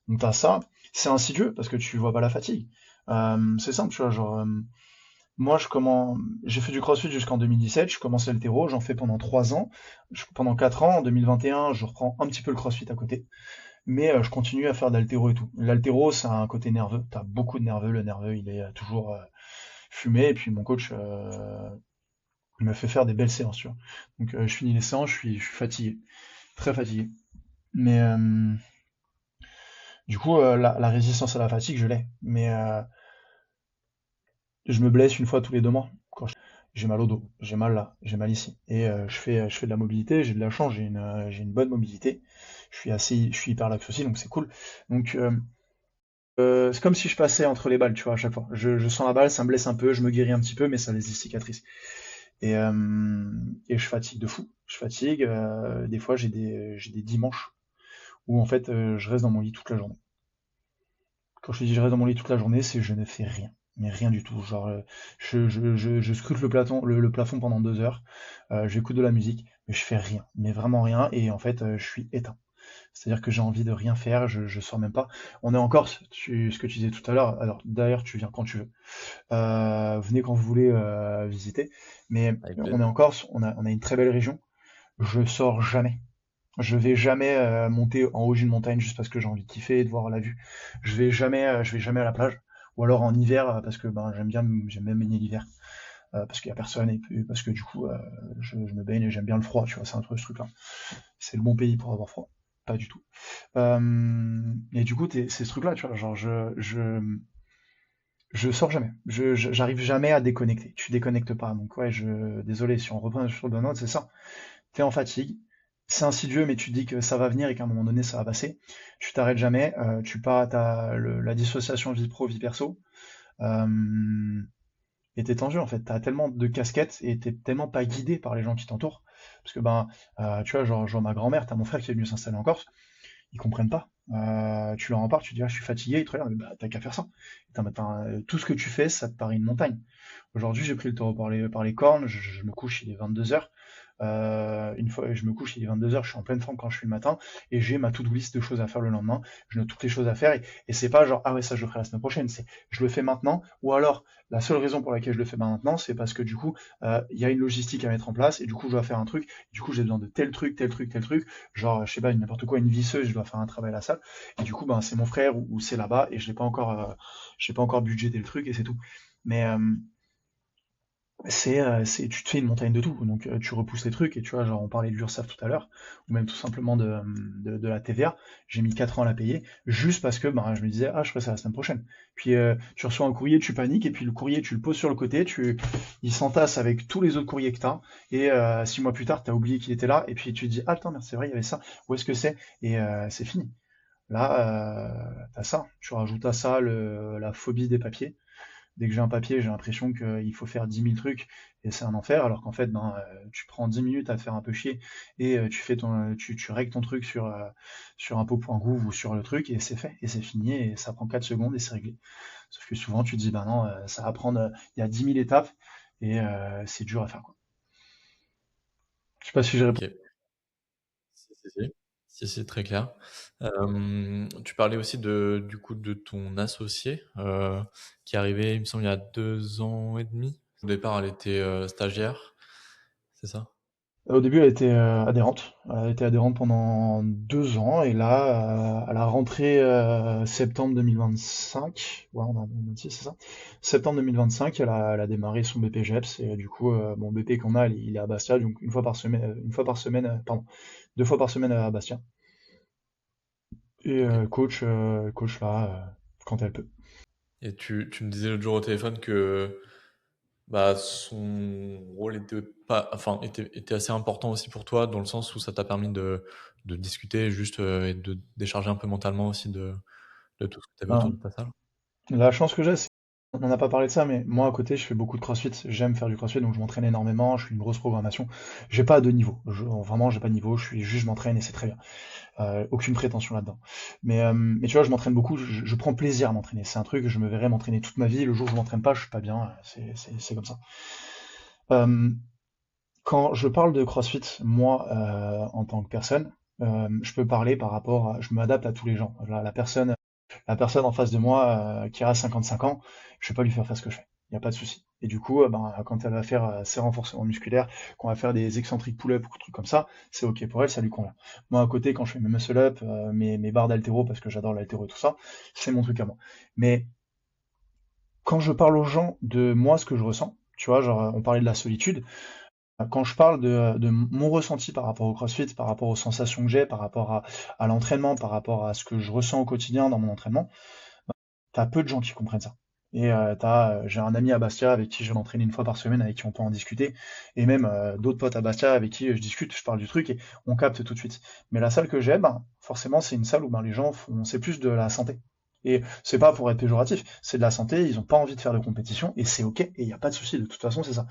Donc t'as ça, c'est insidieux parce que tu vois pas la fatigue. C'est simple, tu vois, genre. Moi, j'ai fait du CrossFit jusqu'en 2017, je commençais l'haltéro, j'en fais pendant 3 ans. Pendant 4 ans, en 2021, je reprends un petit peu le CrossFit à côté. Mais je continue à faire de l'haltéro et tout. L'haltéro, ça a un côté nerveux. T'as beaucoup de nerveux. Le nerveux, il est toujours fumé. Et puis mon coach me fait faire des belles séances, tu vois. Donc je finis les séances, je suis fatigué. Très fatigué. Mais du coup, la résistance à la fatigue, je l'ai. Mais je me blesse une fois tous les 2 mois. J'ai mal au dos, j'ai mal là, j'ai mal ici. Et je fais de la mobilité, j'ai de la chance, j'ai une bonne mobilité. Je suis hyper lax aussi, donc c'est cool. Donc c'est comme si je passais entre les balles, tu vois, à chaque fois. Je sens la balle, ça me blesse un peu, je me guéris un petit peu, mais ça laisse des cicatrices. Et je fatigue de fou. Je fatigue. Des fois, j'ai des dimanches où en fait, je reste dans mon lit toute la journée. Quand je te dis je reste dans mon lit toute la journée, c'est je ne fais rien. Mais rien du tout. Genre, je scrute le plafond pendant 2 heures, j'écoute de la musique, mais je fais rien. Mais vraiment rien. Et en fait, je suis éteint. C'est-à-dire que j'ai envie de rien faire, je sors même pas. On est en Corse, ce que tu disais tout à l'heure. Alors, d'ailleurs, tu viens quand tu veux. Venez quand vous voulez visiter. Mais Avec on plaisir. est en Corse, on a une très belle région. Je sors jamais. Je vais jamais monter en haut d'une montagne juste parce que j'ai envie de kiffer et de voir la vue. Je vais jamais à la plage. Ou alors en hiver parce que ben j'aime bien baigner l'hiver parce qu'il y a personne et puis parce que du coup je me baigne et j'aime bien le froid. Tu vois, c'est un truc ce truc-là. C'est le bon pays pour avoir froid. Pas du tout. Et du coup c'est ce truc-là. Tu vois, genre je sors jamais. J'arrive jamais à déconnecter. Tu déconnectes pas. Donc ouais, désolé si on reprend sur le burn-out, c'est ça. T'es en fatigue, c'est insidieux, mais tu te dis que ça va venir et qu'à un moment donné, ça va passer. Tu t'arrêtes jamais, tu pars, t'as la dissociation vie pro, vie perso, euh, et t'es tendu en fait. T'as tellement de casquettes et t'es tellement pas guidé par les gens qui t'entourent. Parce que ben, tu vois, genre ma grand-mère, t'as mon frère qui est venu s'installer en Corse, ils comprennent pas. Tu leur en parles, tu dis ah, je suis fatigué, ils te regardent, bah, t'as qu'à faire ça. Tout ce que tu fais, ça te paraît une montagne. Aujourd'hui, j'ai pris le taureau par les cornes, je me couche, il est 22 heures. Une fois je me couche, il est 22 heures, je suis en pleine forme quand je suis le matin, et j'ai ma to-do list de choses à faire le lendemain. Je note toutes les choses à faire, et c'est pas genre, ah ouais, ça je le ferai la semaine prochaine, c'est je le fais maintenant, ou alors la seule raison pour laquelle je le fais maintenant, c'est parce que du coup, il y a une logistique à mettre en place, et du coup, je dois faire un truc, du coup, j'ai besoin de tel truc, tel truc, tel truc, genre, je sais pas, n'importe quoi, une visseuse, je dois faire un travail à la salle, et du coup, ben, c'est mon frère, ou c'est là-bas, et je l'ai pas encore budgété le truc, et c'est tout. Mais, tu te fais une montagne de tout, donc tu repousses les trucs, et tu vois, genre on parlait de l'URSSAF tout à l'heure, ou même tout simplement de la TVA, j'ai mis 4 ans à la payer, juste parce que ben, je me disais, ah je ferai ça la semaine prochaine. Puis tu reçois un courrier, tu paniques, et puis le courrier tu le poses sur le côté, il s'entasse avec tous les autres courriers que t'as, et 6 mois plus tard t'as oublié qu'il était là, et puis tu te dis, ah attends, merde, c'est vrai, il y avait ça, où est-ce que c'est? Et c'est fini. Là, t'as ça. Tu rajoutes à ça la phobie des papiers. Dès que j'ai un papier, j'ai l'impression qu'il faut faire 10 000 trucs et c'est un enfer, alors qu'en fait, ben, tu prends 10 minutes à te faire un peu chier et tu règles ton truc sur un pot.gouv ou sur le truc et c'est fait et c'est fini et ça prend 4 secondes et c'est réglé. Sauf que souvent, tu te dis, bah non, ça va prendre, il y a 10 000 étapes et c'est dur à faire, quoi. Je sais pas si j'ai répondu. Ok. Si, si, si. Si, si, très clair. Tu parlais aussi du coup de ton associé qui est arrivé, il me semble, il y a 2 ans et demi. Au départ, elle était stagiaire, c'est ça? Au début, elle était adhérente. Elle était adhérente pendant 2 ans et là, à la rentrée septembre 2025, ouais, on est en 2026, c'est ça? Septembre 2025, elle a démarré son BPGEPS et du coup, bon, BP qu'on a, il est à Bastia, donc pardon, 2 fois par semaine à Bastia. Et Ok. coach là, quand elle peut. Et tu me disais l'autre jour au téléphone que bah, son rôle était pas, enfin, était assez important aussi pour toi, dans le sens où ça t'a permis de discuter juste et de décharger un peu mentalement aussi de tout ce que tu avais autour de Ben, ta salle. la chance que j'ai, c'est on n'a pas parlé de ça, mais moi à côté, je fais beaucoup de CrossFit. J'aime faire du CrossFit, donc je m'entraîne énormément. Je fais une grosse programmation. J'ai pas de niveau. Vraiment, j'ai pas de niveau. Je m'entraîne et c'est très bien. Aucune prétention là-dedans. Mais tu vois, je m'entraîne beaucoup. Je prends plaisir à m'entraîner. C'est un truc. Je me verrais m'entraîner toute ma vie. Le jour où je m'entraîne pas, je suis pas bien. C'est comme ça. Euh, Quand je parle de CrossFit, moi, en tant que personne, je peux parler par rapport à, je m'adapte à tous les gens. La personne en face de moi qui a 55 ans, je vais pas lui faire faire ce que je fais. Il n'y a pas de souci. Et du coup, ben, quand elle va faire ses renforcements musculaires, qu'on va faire des excentriques pull-up ou des trucs comme ça, c'est ok pour elle, ça lui convient. Moi, à côté, quand je fais mes muscle-up, mes barres d'haltéro, parce que j'adore l'haltéro et tout ça, c'est mon truc à moi. Mais quand je parle aux gens de moi, ce que je ressens, tu vois, genre, on parlait de la solitude, quand je parle de mon ressenti par rapport au CrossFit, par rapport aux sensations que j'ai, par rapport à l'entraînement, par rapport à ce que je ressens au quotidien dans mon entraînement, t'as peu de gens qui comprennent ça. Et j'ai un ami à Bastia avec qui je vais m'entraîner une fois par semaine, avec qui on peut en discuter, et même d'autres potes à Bastia avec qui je discute, je parle du truc et on capte tout de suite. Mais la salle que j'ai, ben, forcément, c'est une salle où ben, les gens font, c'est plus de la santé. Et c'est pas pour être péjoratif, c'est de la santé, ils ont pas envie de faire de compétition, et c'est ok, et il n'y a pas de souci, de toute façon, c'est ça.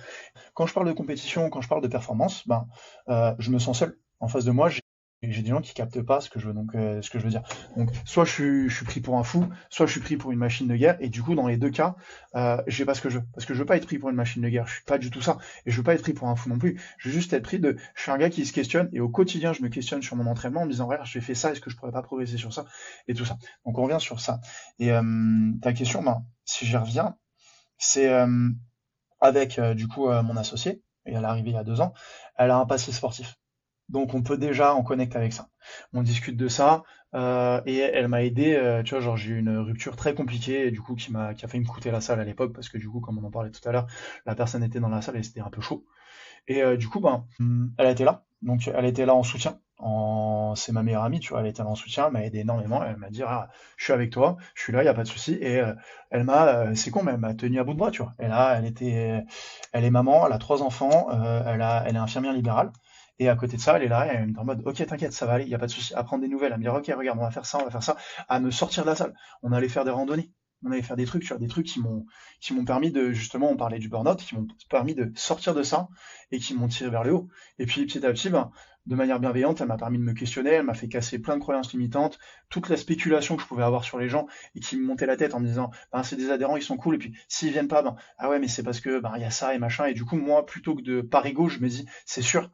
Quand je parle de compétition, quand je parle de performance, ben, je me sens seul. En face de moi, j'ai des gens qui captent pas ce que je veux ce que je veux dire. Donc, soit je suis pris pour un fou, soit je suis pris pour une machine de guerre. Et du coup, dans les deux cas, j'ai pas ce que je veux, parce que je veux pas être pris pour une machine de guerre. Je suis pas du tout ça, et je veux pas être pris pour un fou non plus. Je veux juste être pris de. Je suis un gars qui se questionne, et au quotidien, je me questionne sur mon entraînement en me disant, regarde, j'ai fait ça, est-ce que je pourrais pas progresser sur ça, et tout ça. Donc, on revient sur ça. Et ta question, ben, si j'y reviens, c'est avec du coup mon associé, et elle est arrivée il y a 2 ans, elle a un passé sportif. Donc on peut déjà en connecter avec ça. On discute de ça et elle m'a aidé. Tu vois, genre j'ai eu une rupture très compliquée et du coup qui a failli me coûter la salle à l'époque parce que du coup, comme on en parlait tout à l'heure, la personne était dans la salle et c'était un peu chaud. Et du coup, ben, elle a été là. Donc, elle était là en soutien. C'est ma meilleure amie, tu vois. Elle était là en soutien, elle m'a aidé énormément. Elle m'a dit, ah, je suis avec toi, je suis là, il y a pas de souci. Et c'est con, mais elle m'a tenu à bout de bras, tu vois. Et là, elle est maman, elle a 3 enfants, elle est infirmière libérale. Et à côté de ça, elle est là, et elle me dit en mode, ok, t'inquiète, ça va aller, il y a pas de souci. À prendre des nouvelles, à me dire, ok, regarde, on va faire ça, à me sortir de la salle. On allait faire des randonnées. On allait faire des trucs, tu vois, des trucs qui m'ont permis de, justement, on parlait du burn-out, qui m'ont permis de sortir de ça et qui m'ont tiré vers le haut. Et puis petit à petit, ben, de manière bienveillante, elle m'a permis de me questionner, elle m'a fait casser plein de croyances limitantes, toute la spéculation que je pouvais avoir sur les gens et qui me montait la tête en me disant, ben, c'est des adhérents, ils sont cool, et puis s'ils viennent pas, ben, ah ouais, mais c'est parce que ben, il y a ça et machin. Et du coup, moi, plutôt que de par ego, je me dis, c'est sûr,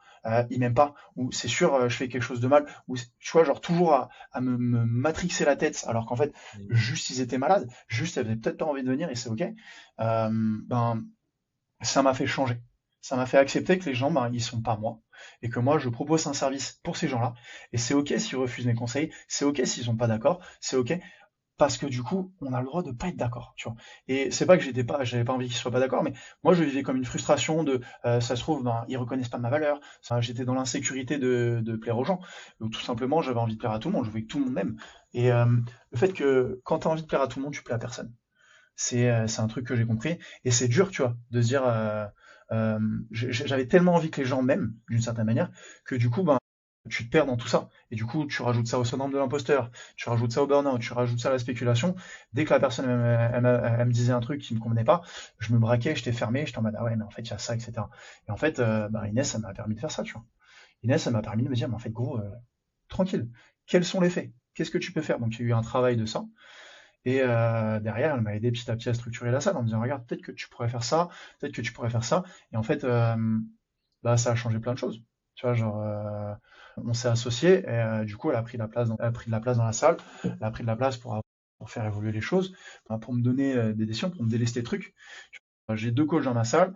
ils m'aiment pas, ou c'est sûr, je fais quelque chose de mal, ou tu vois, genre toujours à me matrixer la tête, alors qu'en fait, juste ils étaient malades, juste ils avaient peut-être pas envie de venir et c'est ok. Ben, ça m'a fait changer. Ça m'a fait accepter que les gens, ben, ils sont pas moi. Et que moi, je propose un service pour ces gens-là. Et c'est ok s'ils refusent mes conseils. C'est ok s'ils sont pas d'accord. C'est ok. Parce que du coup, on a le droit de pas être d'accord, tu vois. Et c'est pas que j'avais pas envie qu'ils soient pas d'accord, mais moi, je vivais comme une frustration de, ça se trouve, ben, ils reconnaissent pas ma valeur. Ça, j'étais dans l'insécurité de plaire aux gens. Ou tout simplement, j'avais envie de plaire à tout le monde. Je voulais que tout le monde m'aime. Et le fait que quand tu as envie de plaire à tout le monde, tu plais à personne. C'est un truc que j'ai compris. Et c'est dur, tu vois, de se dire, j'avais tellement envie que les gens m'aiment, d'une certaine manière, que du coup, ben, tu te perds dans tout ça. Et du coup, tu rajoutes ça au syndrome de l'imposteur, tu rajoutes ça au burn-out, tu rajoutes ça à la spéculation. Dès que la personne elle me disait un truc qui me convenait pas, je me braquais, j'étais fermé, j'étais en mode ah ouais, mais en fait, il y a ça, etc. Et en fait, Inès, ça m'a permis de faire ça, tu vois. Inès, ça m'a permis de me dire, mais en fait, gros, tranquille, quels sont les faits? Qu'est-ce que tu peux faire? Donc, il y a eu un travail de ça. Et derrière, elle m'a aidé petit à petit à structurer la salle en me disant, regarde, peut-être que tu pourrais faire ça, peut-être que tu pourrais faire ça. Et en fait, ça a changé plein de choses. Tu vois, genre, on s'est associés et du coup, elle a pris de la place dans la salle, elle a pris de la place pour faire évoluer les choses, pour me donner des décisions, pour me délester des trucs. J'ai deux coachs dans ma salle.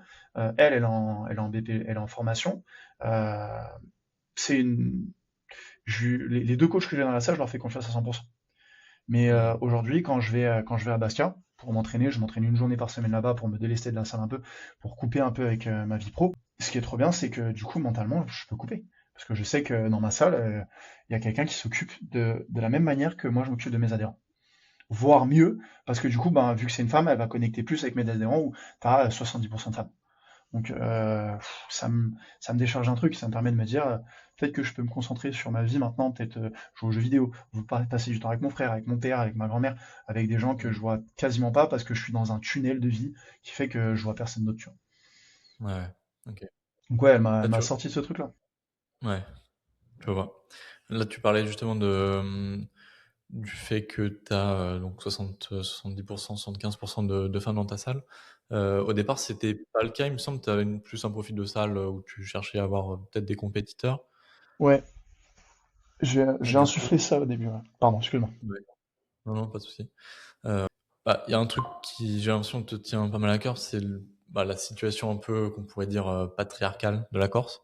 Elle est en BP, elle est en formation. Euh, c'est une, les deux coachs que j'ai dans la salle, je leur fais confiance à 100%. Mais Mmh. aujourd'hui, quand je vais à Bastia pour m'entraîner, je m'entraîne une journée par semaine là-bas pour me délester de la salle un peu, pour couper un peu avec ma vie pro. Ce qui est trop bien, c'est que du coup, mentalement, je peux couper. Parce que je sais que dans ma salle, il y a quelqu'un qui s'occupe de la même manière que moi je m'occupe de mes adhérents. Voire mieux, parce que du coup, ben, vu que c'est une femme, elle va connecter plus avec mes adhérents où tu as 70% de femmes. Donc ça me décharge un truc, ça me permet de me dire peut-être que je peux me concentrer sur ma vie maintenant, peut-être jouer aux jeux vidéo, passer du temps avec mon frère, avec mon père, avec ma grand-mère, avec des gens que Mmh. je vois quasiment pas parce que je suis dans un tunnel de vie qui fait que je vois personne d'autre, tu vois. Ouais, OK. Donc ouais, Là, elle m'a tu sorti de ce truc-là. ouais, je vois. Là, tu parlais justement de, du fait que tu as, donc 70 75 de femmes dans ta salle. Au départ, c'était pas le cas, il me semble. Tu avais plus un profil de salle, où tu cherchais à avoir, peut-être des compétiteurs Ouais, et j'ai du coup insufflé ça au début, ouais. Pardon, excuse-moi. ouais, non, non, pas de souci. Bah, il y a un truc qui, j'ai l'impression, te tient pas mal à cœur, c'est la situation un peu qu'on pourrait dire, patriarcale de la Corse.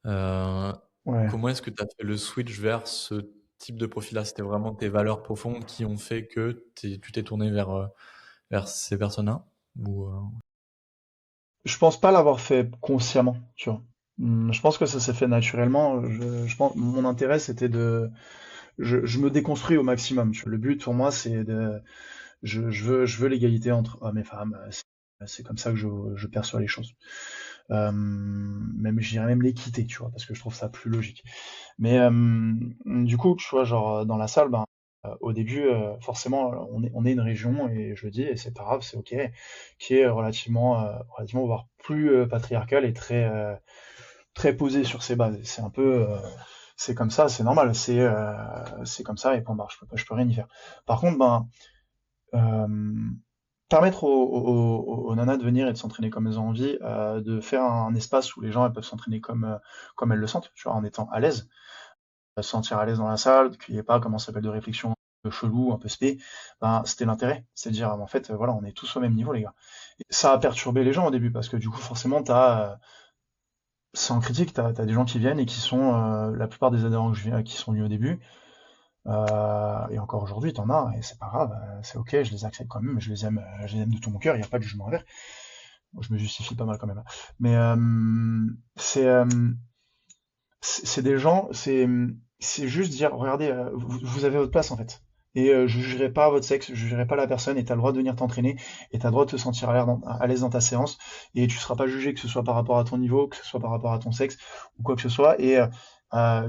Heu, Ouais. Comment est-ce que tu as fait le switch vers ce type de profil-là? C'était vraiment tes valeurs profondes qui ont fait que tu t'es tourné vers ces personnes-là? Ou, Je pense pas l'avoir fait consciemment, tu vois. Je pense que ça s'est fait naturellement. Je pense, mon intérêt, c'était je me déconstruis au maximum. Tu vois. Le but pour moi, je veux l'égalité entre hommes et femmes. C'est comme ça que je perçois les choses. Même, je dirais même l'équité, tu vois, parce que je trouve ça plus logique. Mais du coup, tu vois, genre dans la salle, ben, au début, forcément, on est une région, et je le dis, et c'est pas grave, c'est ok, qui est relativement voire plus patriarcale et très posée sur ses bases. C'est un peu, c'est comme ça, c'est normal, c'est comme ça, et point barre, je peux rien y faire. Par contre, ben, euh, permettre aux nanas de venir et de s'entraîner comme elles ont envie, de faire un espace où les gens elles peuvent s'entraîner comme elles le sentent, tu vois, en étant à l'aise, se sentir à l'aise dans la salle, qu'il n'y ait pas, comment ça s'appelle, de réflexion un peu chelou, un peu spé, ben, c'était l'intérêt. C'est de dire, en fait, voilà, on est tous au même niveau, les gars. Et ça a perturbé les gens au début, parce que du coup, forcément, sans critique, t'as des gens qui viennent et qui sont, la plupart des adhérents qui sont venus au début, et encore aujourd'hui, t'en as, et c'est pas grave, c'est ok, je les accepte quand même, je les aime de tout mon cœur, il n'y a pas de jugement envers. Moi, je me justifie pas mal quand même, hein. Mais c'est euh, c'est des gens, c'est juste dire, regardez, vous avez votre place en fait. Et je jugerai pas votre sexe, je jugerai pas la personne, et t'as le droit de venir t'entraîner, et t'as le droit de te sentir à l'aise dans ta séance, et tu seras pas jugé, que ce soit par rapport à ton niveau, que ce soit par rapport à ton sexe, ou quoi que ce soit. Et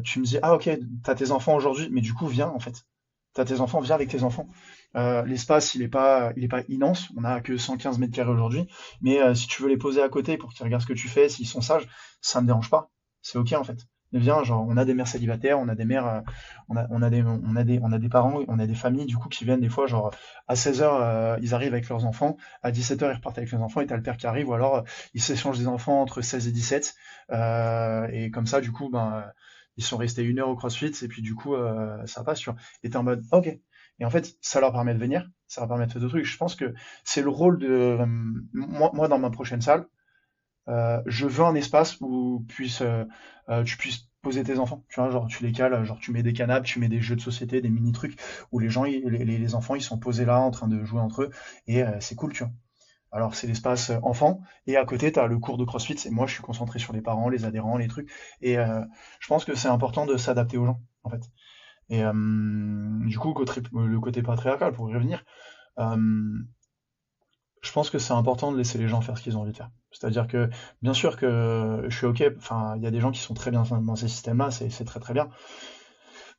tu me dis, ah ok, t'as tes enfants aujourd'hui, mais du coup, viens en fait. T'as tes enfants, viens avec tes enfants. L'espace, il est pas immense, on a que 115 mètres carrés aujourd'hui, mais si tu veux les poser à côté pour qu'ils regardent ce que tu fais, s'ils sont sages, ça me dérange pas. C'est ok en fait. Viens, genre, on a des mères célibataires, on a des mères, on a des parents, on a des familles, du coup, qui viennent des fois, genre, à 16h, ils arrivent avec leurs enfants, à 17h, ils repartent avec leurs enfants, et t'as le père qui arrive, ou alors, ils s'échangent des enfants entre 16 et 17, et comme ça, du coup, ben, ils sont restés 1 heure au CrossFit, et puis, du coup, ça passe, tu vois. Et t'es en mode, ok. Et en fait, ça leur permet de venir, ça leur permet de faire d'autres trucs. Je pense que c'est le rôle moi, dans ma prochaine salle, je veux un espace où tu puisses poser tes enfants. Tu vois, genre tu les cales, genre tu mets des canapes, tu mets des jeux de société, des mini trucs où les enfants ils sont posés là en train de jouer entre eux, et c'est cool, tu vois. Alors c'est l'espace enfant, et à côté tu as le cours de CrossFit. Et moi je suis concentré sur les parents, les adhérents, les trucs. Et je pense que c'est important de s'adapter aux gens en fait. Et du coup le côté patriarcal, pour y revenir, euh, je pense que c'est important de laisser les gens faire ce qu'ils ont envie de faire. C'est-à-dire que, bien sûr que je suis OK, enfin, il y a des gens qui sont très bien dans ces systèmes-là, c'est très très bien.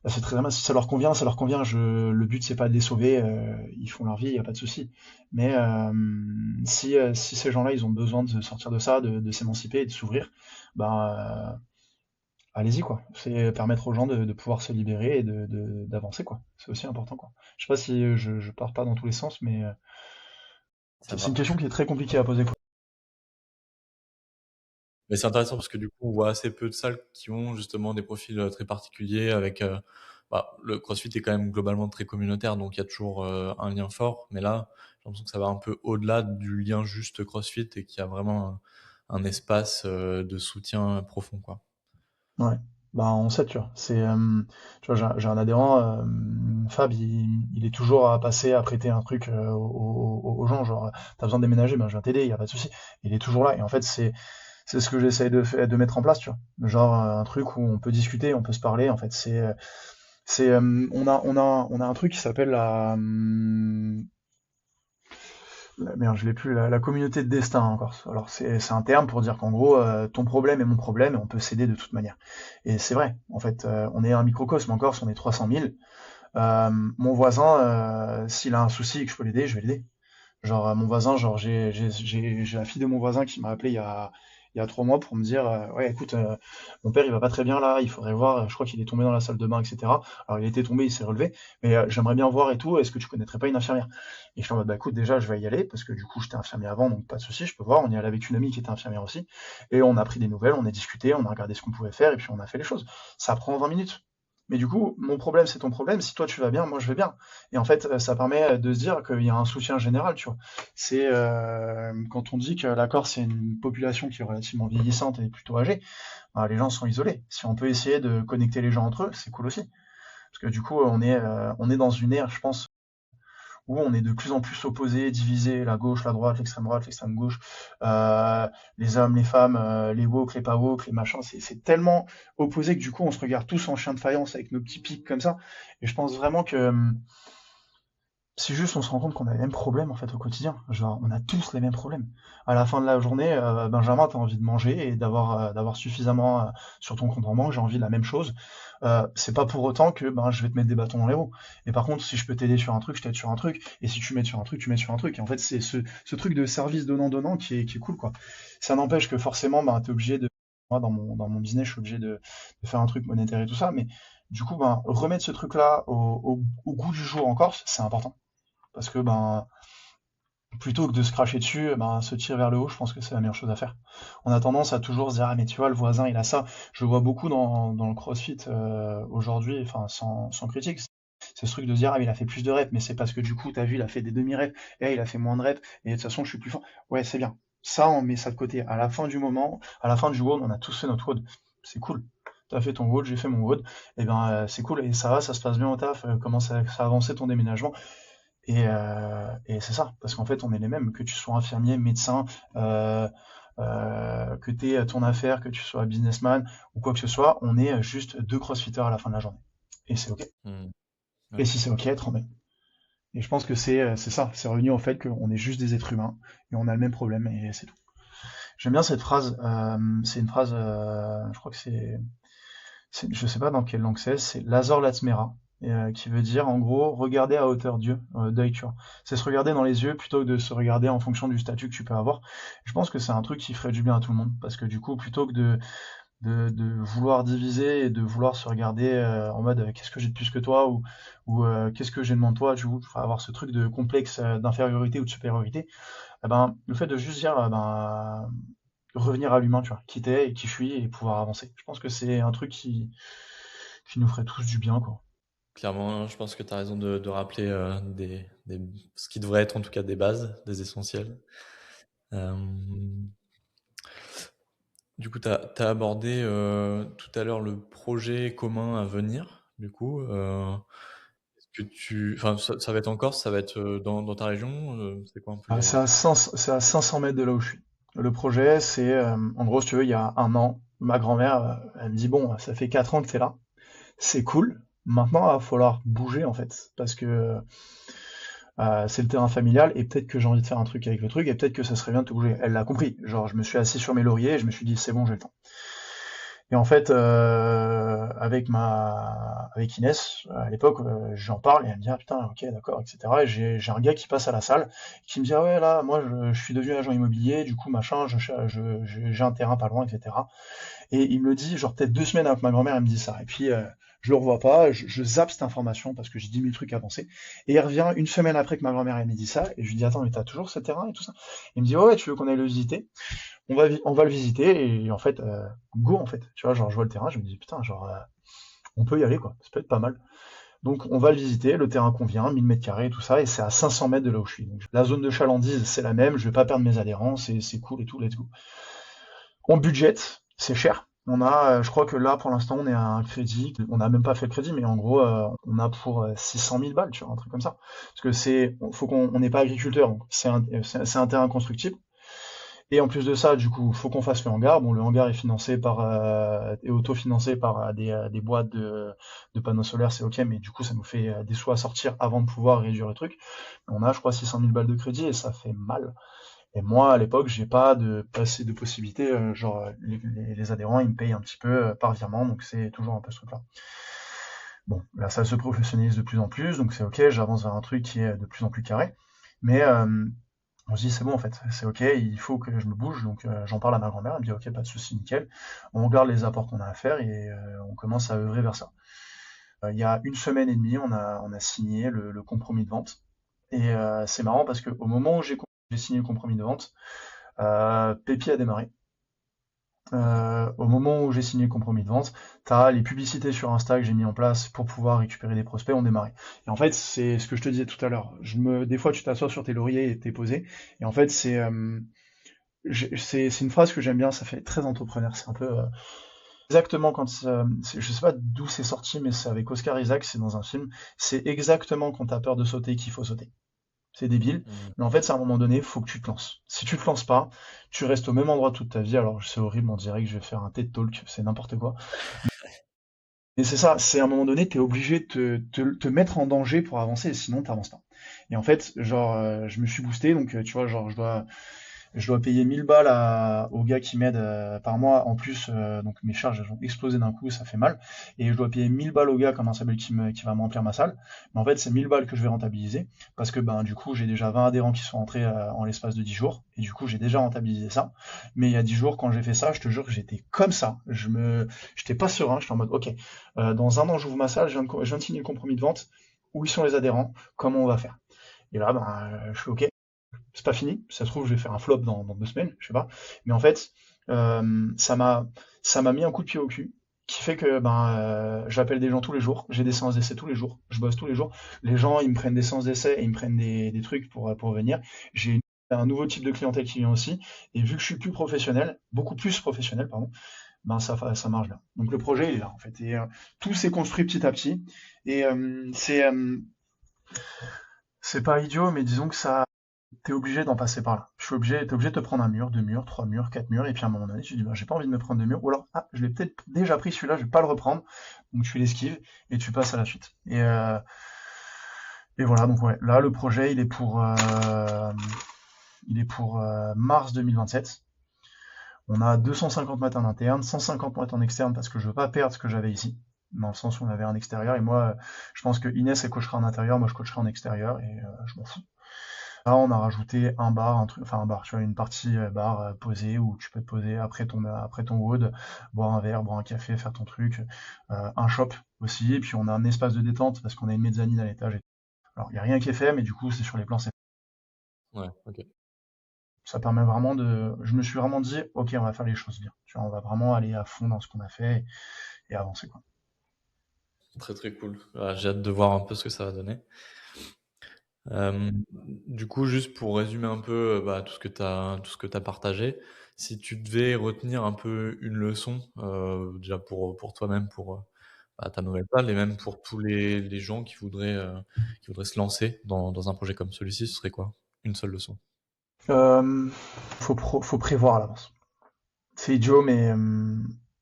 Bah, c'est très bien, si ça leur convient, ça leur convient. Le but, c'est pas de les sauver, ils font leur vie, il n'y a pas de souci. Mais si ces gens-là, ils ont besoin de sortir de ça, de s'émanciper et de s'ouvrir, ben, allez-y, quoi. C'est permettre aux gens de pouvoir se libérer et d'avancer, quoi. C'est aussi important, quoi. Je sais pas si je pars pas dans tous les sens, mais Ça c'est une question marche. qui est très compliquée à poser, quoi. Mais c'est intéressant parce que du coup, on voit assez peu de salles qui ont justement des profils très particuliers avec. Le CrossFit est quand même globalement très communautaire, donc il y a toujours un lien fort. Mais là, j'ai l'impression que ça va un peu au-delà du lien juste CrossFit et qu'il y a vraiment un espace de soutien profond, quoi. Ouais. Bah, on sait, tu vois. Tu vois, j'ai un adhérent, Fab, il est toujours à passer, à prêter un truc aux gens, genre, t'as besoin de déménager, ben je viens t'aider, il y a pas de souci. Il est toujours là. Et en fait, c'est ce que j'essaye de mettre en place, tu vois. Genre, un truc où on peut discuter, on peut se parler. En fait, on a un truc qui s'appelle merde, je l'ai plus, la communauté de destin encore. Alors c'est un terme pour dire qu'en gros, ton problème est mon problème et on peut s'aider de toute manière. Et c'est vrai, en fait, on est un microcosme en Corse, on est 300 000. Mon voisin, s'il a un souci et que je peux l'aider, je vais l'aider. Genre, mon voisin, genre, j'ai la fille de mon voisin qui m'a appelé il y a 3 mois pour me dire, ouais, écoute, mon père, il va pas très bien là, il faudrait voir, je crois qu'il est tombé dans la salle de bain, etc. Alors, il était tombé, il s'est relevé, mais j'aimerais bien voir et tout, est-ce que tu connaîtrais pas une infirmière? Et je suis en mode, bah écoute, déjà, je vais y aller, parce que du coup, j'étais infirmier avant, donc pas de souci, je peux voir. On y allait avec une amie qui était infirmière aussi, et on a pris des nouvelles, on a discuté, on a regardé ce qu'on pouvait faire, et puis on a fait les choses. Ça prend 20 minutes. Mais du coup, mon problème, c'est ton problème. Si toi, tu vas bien, moi, je vais bien. Et en fait, ça permet de se dire qu'il y a un soutien général, tu vois. C'est quand on dit que la Corse c'est une population qui est relativement vieillissante et plutôt âgée, bah, les gens sont isolés. Si on peut essayer de connecter les gens entre eux, c'est cool aussi. Parce que du coup, on est dans une ère, je pense, où on est de plus en plus opposés, divisés, la gauche, la droite, l'extrême gauche, les hommes, les femmes, les woke, les pas woke, les machins. C'est tellement opposé que du coup, on se regarde tous en chien de faïence avec nos petits pics comme ça. Et je pense vraiment que c'est juste, on se rend compte qu'on a les mêmes problèmes en fait au quotidien. Genre, on a tous les mêmes problèmes. À la fin de la journée, Benjamin, t'as envie de manger et d'avoir suffisamment sur ton compte en banque. J'ai envie de la même chose. C'est pas pour autant que ben je vais te mettre des bâtons dans les roues. Et par contre, si je peux t'aider sur un truc, je t'aide sur un truc. Et si tu m'aides sur un truc, tu m'aides sur un truc. Et en fait, c'est ce truc de service donnant-donnant qui est cool quoi. Ça n'empêche que forcément, ben t'es obligé de moi dans mon business, je suis obligé de faire un truc monétaire et tout ça. Mais du coup, ben remettre ce truc-là au goût du jour en Corse, c'est important. Parce que ben, plutôt que de se cracher dessus, ben, se tirer vers le haut, je pense que c'est la meilleure chose à faire. On a tendance à toujours se dire, ah mais tu vois, le voisin, il a ça. Je vois beaucoup dans le CrossFit aujourd'hui, enfin sans critique, c'est ce truc de se dire, ah mais il a fait plus de reps, mais c'est parce que du coup, t'as vu, il a fait des demi-reps, et il a fait moins de reps, et de toute façon, je suis plus fort. Ouais, c'est bien. Ça, on met ça de côté. À la fin du moment, à la fin du WOD, on a tous fait notre WOD. C'est cool. T'as fait ton WOD, j'ai fait mon WOD. Et ben, c'est cool. Et ça va, ça se passe bien au taf. Comment ça a avancé ton déménagement? Et c'est ça, parce qu'en fait, on est les mêmes, que tu sois infirmier, médecin, euh, que tu aies ton affaire, que tu sois businessman ou quoi que ce soit, on est juste deux crossfitters à la fin de la journée. Et c'est OK. Hmm. Et Ouais. si c'est OK, trop bien. Et je pense que c'est ça, c'est revenu au fait qu'on est juste des êtres humains et on a le même problème et c'est tout. J'aime bien cette phrase, c'est une phrase, je crois que je sais pas dans quelle langue c'est Lazor Latsmera, qui veut dire en gros regarder à hauteur d'yeux, d'œil, tu vois. C'est se regarder dans les yeux plutôt que de se regarder en fonction du statut que tu peux avoir. Je pense que c'est un truc qui ferait du bien à tout le monde, parce que du coup, plutôt que de vouloir diviser et de vouloir se regarder en mode qu'est-ce que j'ai de plus que toi ou qu'est-ce que j'ai de moins de toi, tu vois, enfin, avoir ce truc de complexe d'infériorité ou de supériorité, eh ben, le fait de juste dire ben, revenir à l'humain, tu vois, qui t'es et qui je suis et pouvoir avancer. Je pense que c'est un truc qui nous ferait tous du bien, quoi. Clairement, je pense que tu as raison de rappeler ce qui devrait être en tout cas des bases, des essentiels. Euh, du coup, tu as abordé tout à l'heure le projet commun à venir. Du coup, est-ce que enfin, ça va être en Corse, ça va être dans ta région, c'est quoi un peu les... C'est à 500 mètres de là où je suis. Le projet, c'est, en gros, si tu veux, il y a un an, ma grand-mère, elle me dit, bon, ça fait 4 ans que t'es là, c'est cool. Maintenant, il va falloir bouger, en fait, parce que C'est le terrain familial, et peut-être que j'ai envie de faire un truc avec le truc, et peut-être que ça serait bien de te bouger. Elle l'a compris. Genre, je me suis assis sur mes lauriers, et je me suis dit, c'est bon, j'ai le temps. Et en fait, avec Inès, à l'époque, j'en parle et elle me dit ah putain, ok, d'accord, etc. Et j'ai un gars qui passe à la salle qui me dit ah ouais là, moi je suis devenu agent immobilier, du coup machin, j'ai un terrain pas loin, etc. Et il me le dit genre peut-être 2 semaines avant que ma grand-mère elle me dit ça. Et puis je le revois pas, je zappe cette information parce que j'ai 10 000 trucs à penser. Et il revient une semaine après que ma grand-mère elle me dit ça, et je lui dis attends mais t'as toujours ce terrain et tout ça. Il me dit ouais, tu veux qu'on aille le visiter? On va le visiter, et en fait, go en fait. Tu vois, genre je vois le terrain, je me dis putain, genre on peut y aller quoi, ça peut être pas mal. Donc on va le visiter, le terrain convient, 1000 mètres carrés et tout ça, et c'est à 500 mètres de là où je suis. Donc, la zone de chalandise, c'est la même, je vais pas perdre mes adhérents, c'est cool et tout, let's go. On budget, c'est cher. Je crois que là, pour l'instant, on est à un crédit. On n'a même pas fait le crédit, mais en gros, on a pour 600 000 balles, tu vois, un truc comme ça. Parce que faut qu'on n'est pas agriculteur, donc c'est un terrain constructible. Et en plus de ça, du coup, faut qu'on fasse le hangar. Bon, le hangar est est autofinancé par des boîtes de panneaux solaires, c'est ok, mais du coup, ça nous fait des sous à sortir avant de pouvoir réduire le truc. On a, je crois, 600 000 balles de crédit, et ça fait mal. Et moi, à l'époque, j'ai pas assez de possibilités. Genre, les adhérents, ils me payent un petit peu par virement, donc c'est toujours un peu ce truc-là. Bon, là, ça se professionnalise de plus en plus, donc c'est ok, j'avance vers un truc qui est de plus en plus carré. Mais on se dit c'est bon en fait, c'est ok, il faut que je me bouge, donc j'en parle à ma grand-mère, elle me dit ok, pas de souci, nickel. On regarde les apports qu'on a à faire, et on commence à œuvrer vers ça. Il y a une semaine et demie, on a signé le compromis de vente. Et c'est marrant parce qu'au moment où j'ai signé le compromis de vente, Pépi a démarré. Au moment où j'ai signé le compromis de vente, les publicités sur Insta que j'ai mis en place pour pouvoir récupérer des prospects ont démarré. Et en fait, c'est ce que je te disais tout à l'heure. Des fois, tu t'assois sur tes lauriers et t'es posé. Et en fait, c'est une phrase que j'aime bien. Ça fait très entrepreneur. C'est un peu exactement je sais pas d'où c'est sorti, mais c'est avec Oscar Isaac. C'est dans un film. C'est exactement quand t'as peur de sauter qu'il faut sauter. C'est débile, Mmh. mais en fait, c'est à un moment donné, faut que tu te lances. Si tu te lances pas, tu restes au même endroit toute ta vie. Alors, c'est horrible, on dirait que je vais faire un TED Talk, c'est n'importe quoi. Mais c'est ça, c'est à un moment donné, t'es obligé de te mettre en danger pour avancer, sinon t'avances pas. Et en fait, genre, je me suis boosté, donc tu vois, genre, je dois payer 1000 balles au gars qui m'aide par mois. En plus, donc mes charges elles ont explosé d'un coup, ça fait mal. Et je dois payer 1000 balles au gars, comme un s'appelle, qui va me remplir ma salle. Mais en fait, c'est 1000 balles que je vais rentabiliser. Parce que ben, du coup, j'ai déjà 20 adhérents qui sont entrés en l'espace de 10 jours. Et du coup, j'ai déjà rentabilisé ça. Mais il y a 10 jours, quand j'ai fait ça, je te jure que j'étais comme ça. J'étais pas serein. J'étais en mode, ok, dans un an, j'ouvre ma salle, je viens de signer le compromis de vente. Où ils sont les adhérents? Comment on va faire? Et là, ben, je fais OK, c'est pas fini. Ça se trouve, je vais faire un flop dans 2 semaines, je sais pas. Mais en fait, ça m'a mis un coup de pied au cul qui fait que ben j'appelle des gens tous les jours, j'ai des séances d'essai tous les jours, je bosse tous les jours. Les gens, ils me prennent des séances d'essai et ils me prennent des trucs pour venir. J'ai un nouveau type de clientèle qui vient aussi. Et vu que je suis plus professionnel, beaucoup plus professionnel, pardon, ben ça marche bien. Donc le projet, il est là, en fait. Et tout s'est construit petit à petit. Et c'est pas idiot, mais disons que ça, t'es obligé d'en passer par là. T'es obligé de te prendre un mur, 2 murs, 3 murs, 4 murs, et puis à un moment donné, tu te dis, bah, j'ai pas envie de me prendre 2 murs, ou alors, ah, je l'ai peut-être déjà pris celui-là, je vais pas le reprendre, donc tu l'esquives, et tu passes à la suite. Et voilà, donc ouais, là, le projet, il est pour mars 2027. On a 250 mètres en interne, 150 mètres en externe, parce que je veux pas perdre ce que j'avais ici, dans le sens où on avait un extérieur, et moi, je pense que Inès, elle coachera en intérieur, moi, je coacherai en extérieur, et je m'en fous. Là, on a rajouté un bar, un truc, enfin un bar, tu vois, une partie bar posée où tu peux te poser après ton WOD, boire un verre, boire un café, faire ton truc, un shop aussi, et puis on a un espace de détente parce qu'on a une mezzanine à l'étage. Alors, il n'y a rien qui est fait, mais du coup, c'est sur les plans. Ouais, OK. Ça permet vraiment je me suis vraiment dit, ok, on va faire les choses bien. Tu vois, on va vraiment aller à fond dans ce qu'on a fait et avancer, quoi. Très, très cool. J'ai hâte de voir un peu ce que ça va donner. Du coup, juste pour résumer un peu, bah, tout ce que tu partagé, si tu devais retenir un peu une leçon, déjà pour toi-même, pour, bah, ta nouvelle palle et même pour tous les gens qui voudraient se lancer dans un projet comme celui-ci, ce serait quoi? Une seule leçon? Euh, faut prévoir à l'avance. C'est idiot, mais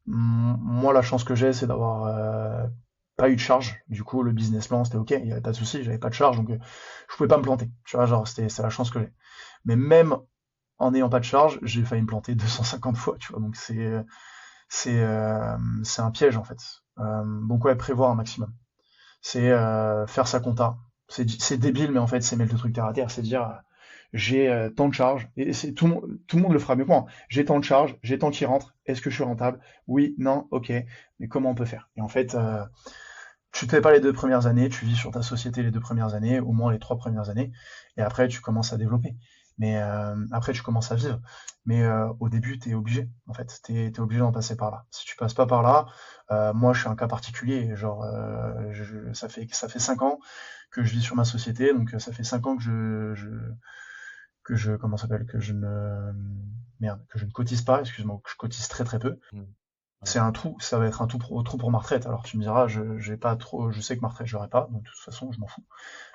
moi, la chance que j'ai, c'est d'avoir pas eu de charge. Du coup, le business plan, c'était OK, il y avait pas de souci, j'avais pas de charge, donc je pouvais pas me planter. Tu vois, genre, c'est la chance que j'ai. Mais même en n'ayant pas de charge, j'ai failli me planter 250 fois, tu vois. Donc c'est un piège en fait. Donc ouais, prévoir un maximum. C'est faire sa compta. C'est débile, mais en fait, c'est mettre le truc terre à terre. C'est dire j'ai tant de charges, et c'est tout le monde le fera mieux que moi, hein. J'ai tant de charges, j'ai tant qui rentre. Est-ce que je suis rentable? Oui, non, ok. Mais comment on peut faire? Et en fait, tu te fais pas les 2 premières années, tu vis sur ta société les 2 premières années, au moins les 3 premières années, et après tu commences à développer. Mais après tu commences à vivre. Mais au début, t'es obligé, en fait, t'es obligé d'en passer par là. Si tu passes pas par là, moi je suis un cas particulier, genre ça fait 5 ans que je vis sur ma société, donc ça fait 5 ans que je comment ça s'appelle, que je ne cotise pas, excuse-moi, que je cotise très très peu. Mmh. Ouais. C'est un trou, ça va être un trou pour ma retraite. Alors tu me diras, j'ai pas trop, je sais que ma retraite je l'aurai pas, donc de toute façon je m'en fous.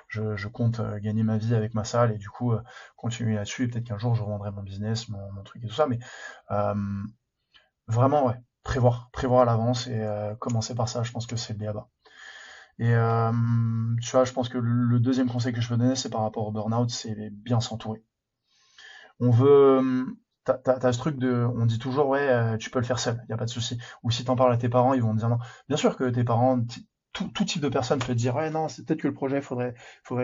Je compte gagner ma vie avec ma salle et du coup continuer là-dessus. Et peut-être qu'un jour je revendrai mon business, mon truc et tout ça. Mais euh, vraiment ouais, prévoir à l'avance et commencer par ça. Je pense que c'est le BABA. Et tu vois, je pense que le deuxième conseil que je peux donner, c'est par rapport au burn-out, c'est bien s'entourer. On veut, t'as ce truc de, on dit toujours, ouais, tu peux le faire seul, y a pas de souci. Ou si t'en parles à tes parents, ils vont te dire non. Bien sûr que tes parents, tout type de personne peut te dire, ouais, non, c'est peut-être que le projet, faudrait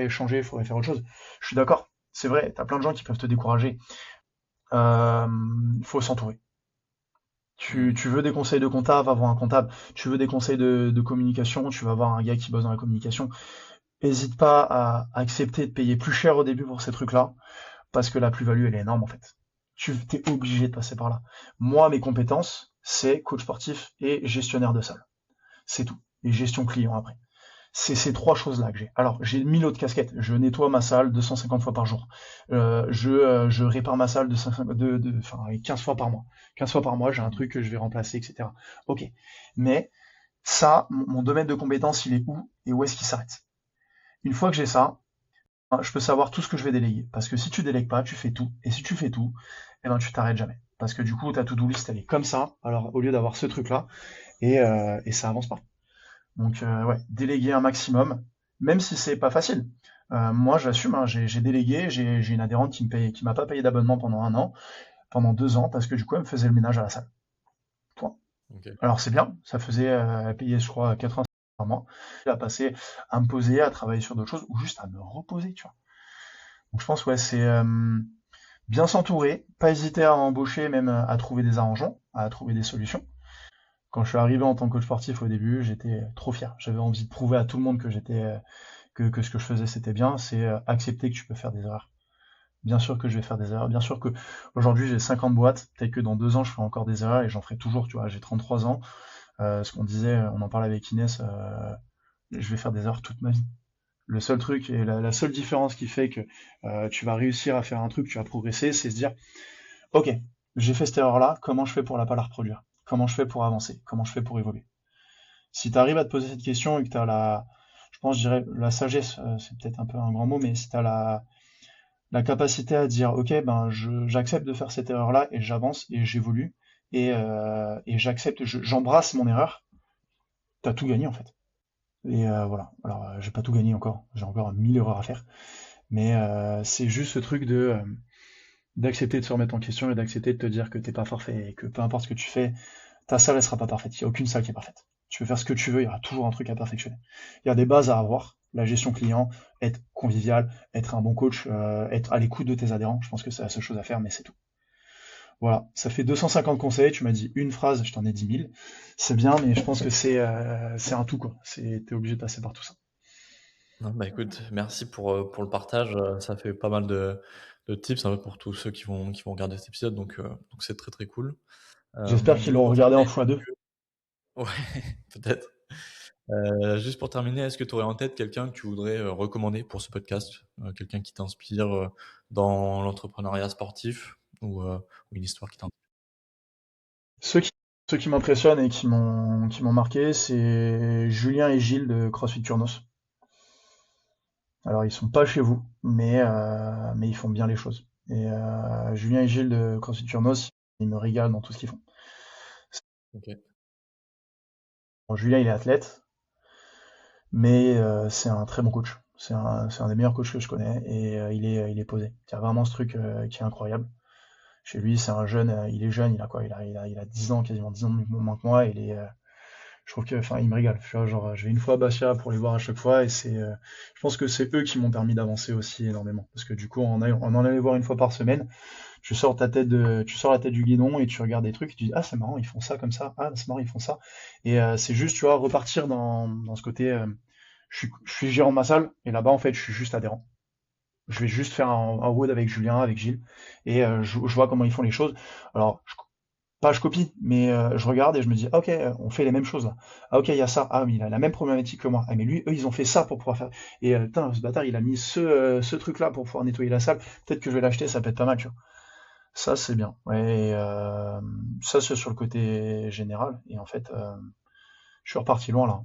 changer, faudrait faire autre chose. Je suis d'accord, c'est vrai, t'as plein de gens qui peuvent te décourager. Euh, faut s'entourer. Tu, Mmh. tu veux des conseils de comptable, va voir un comptable. Tu veux des conseils de communication, tu vas voir un gars qui bosse dans la communication. Hésite pas à accepter de payer plus cher au début pour ces trucs-là, parce que la plus-value, elle est énorme en fait. Tu es obligé de passer par là. Moi, mes compétences, c'est coach sportif et gestionnaire de salle. C'est tout. Et gestion client après. C'est ces 3 choses-là que j'ai. Alors, j'ai 1000 autres casquettes. Je nettoie ma salle 250 fois par jour. Je répare ma salle enfin, 15 fois par mois. 15 fois par mois, j'ai un Mmh. truc que je vais remplacer, etc. Ok. Mais ça, mon domaine de compétence, il est où et où est-ce qu'il s'arrête? Une fois que j'ai ça, je peux savoir tout ce que je vais déléguer. Parce que si tu délègues pas, tu fais tout. Et si tu fais tout, eh ben, tu t'arrêtes jamais. Parce que du coup, ta to-do list, elle est comme ça. Alors, au lieu d'avoir ce truc-là, et ça avance pas. Donc, ouais, déléguer un maximum, même si c'est pas facile. Moi, j'assume, hein, j'ai délégué, j'ai une adhérente qui m'a pas payé d'abonnement pendant 1 an, pendant 2 ans, parce que du coup, elle me faisait le ménage à la salle. Point. OK. Alors, c'est bien, ça faisait, elle payait, je crois, 80 par mois. Elle a passé à me poser, à travailler sur d'autres choses, ou juste à me reposer, tu vois. Donc, je pense, ouais, c'est bien s'entourer, pas hésiter à embaucher, même à trouver des arrangements, à trouver des solutions. Quand je suis arrivé en tant que coach sportif au début, j'étais trop fier. J'avais envie de prouver à tout le monde que que ce que je faisais c'était bien. C'est accepter que tu peux faire des erreurs. Bien sûr que je vais faire des erreurs. Bien sûr que aujourd'hui j'ai 50 boîtes. Peut-être que dans 2 ans je ferai encore des erreurs et j'en ferai toujours. Tu vois, j'ai 33 ans. Ce qu'on disait, on en parlait avec Inès. Je vais faire des erreurs toute ma vie. Le seul truc et la seule différence qui fait que tu vas réussir à faire un truc, tu vas progresser, c'est se dire ok, j'ai fait cette erreur-là, comment je fais pour pas la reproduire? Comment je fais pour avancer? Comment je fais pour évoluer? Si tu arrives à te poser cette question et que tu as je pense, je dirais, la sagesse, c'est peut-être un peu un grand mot, mais si tu as la capacité à dire, ok, ben, j'accepte de faire cette erreur-là et j'avance et j'évolue et j'accepte, j'embrasse mon erreur, tu as tout gagné en fait. Et voilà. Alors, j'ai pas tout gagné encore, j'ai encore 1000 erreurs à faire, mais c'est juste ce truc d'accepter de se remettre en question et d'accepter de te dire que t'es pas parfait et que peu importe ce que tu fais, ta salle, elle sera pas parfaite. Il n'y a aucune salle qui est parfaite. Tu peux faire ce que tu veux, il y aura toujours un truc à perfectionner. Il y a des bases à avoir. La gestion client, être convivial, être un bon coach, être à l'écoute de tes adhérents. Je pense que c'est la seule chose à faire, mais c'est tout. Voilà, ça fait 250 conseils. Tu m'as dit une phrase, je t'en ai dit 1000. C'est bien, mais je pense que c'est un tout, quoi. T'es obligé de passer par tout ça. Non, bah, écoute, merci pour le partage, ça fait pas mal de tips, un peu pour tous ceux qui vont regarder cet épisode, donc c'est très, très cool. J'espère qu'ils Juste l'ont pour regardé en terminer, x2. ouais, peut-être. Juste pour terminer, est-ce que tu aurais en tête quelqu'un que tu voudrais, recommander pour ce podcast? Quelqu'un qui t'inspire, dans l'entrepreneuriat sportif ou une histoire qui t'inspire? Ceux qui, ceux qui m'impressionnent et qui m'ont marqué, c'est Julien et Gilles de CrossFit Turnos. Alors, ils sont pas chez vous, mais ils font bien les choses. Et Julien et Gilles de CrossFit Turnos, ils me régalent dans tout ce qu'ils font. OK. Bon, Julien, il est athlète. mais c'est un très bon coach. C'est un des meilleurs coachs que je connais et il est posé. Il y a vraiment ce truc qui est incroyable. Chez lui, c'est un jeune, il est jeune, il a quoi? Il a 10 ans, quasiment 10 ans de moins que moi. Je trouve que, enfin, il me régale. Tu vois, genre, je vais une fois à Bastia pour les voir à chaque fois et je pense que c'est eux qui m'ont permis d'avancer aussi énormément. Parce que du coup, on en allait voir une fois par semaine. Tu sors la tête du guidon et tu regardes des trucs et tu dis, ah, c'est marrant, ils font ça comme ça. Ah, c'est marrant, ils font ça. Et c'est juste, tu vois, repartir dans ce côté, je suis gérant de ma salle et là-bas, en fait, je suis juste adhérent. Je vais juste faire un road avec Julien, avec Gilles, et je vois comment ils font les choses. Alors, pas je copie, mais je regarde et je me dis, ah, ok, on fait les mêmes choses là. Ah, ok, il y a ça. Ah, mais il a la même problématique que moi. Ah, mais lui, eux, ils ont fait ça pour pouvoir faire. Et putain, ce bâtard, il a mis ce truc-là pour pouvoir nettoyer la salle. Peut-être que je vais l'acheter, ça peut être pas mal, tu vois. Ça, c'est bien. Ouais, et, ça, c'est sur le côté général. Et en fait, je suis reparti loin là.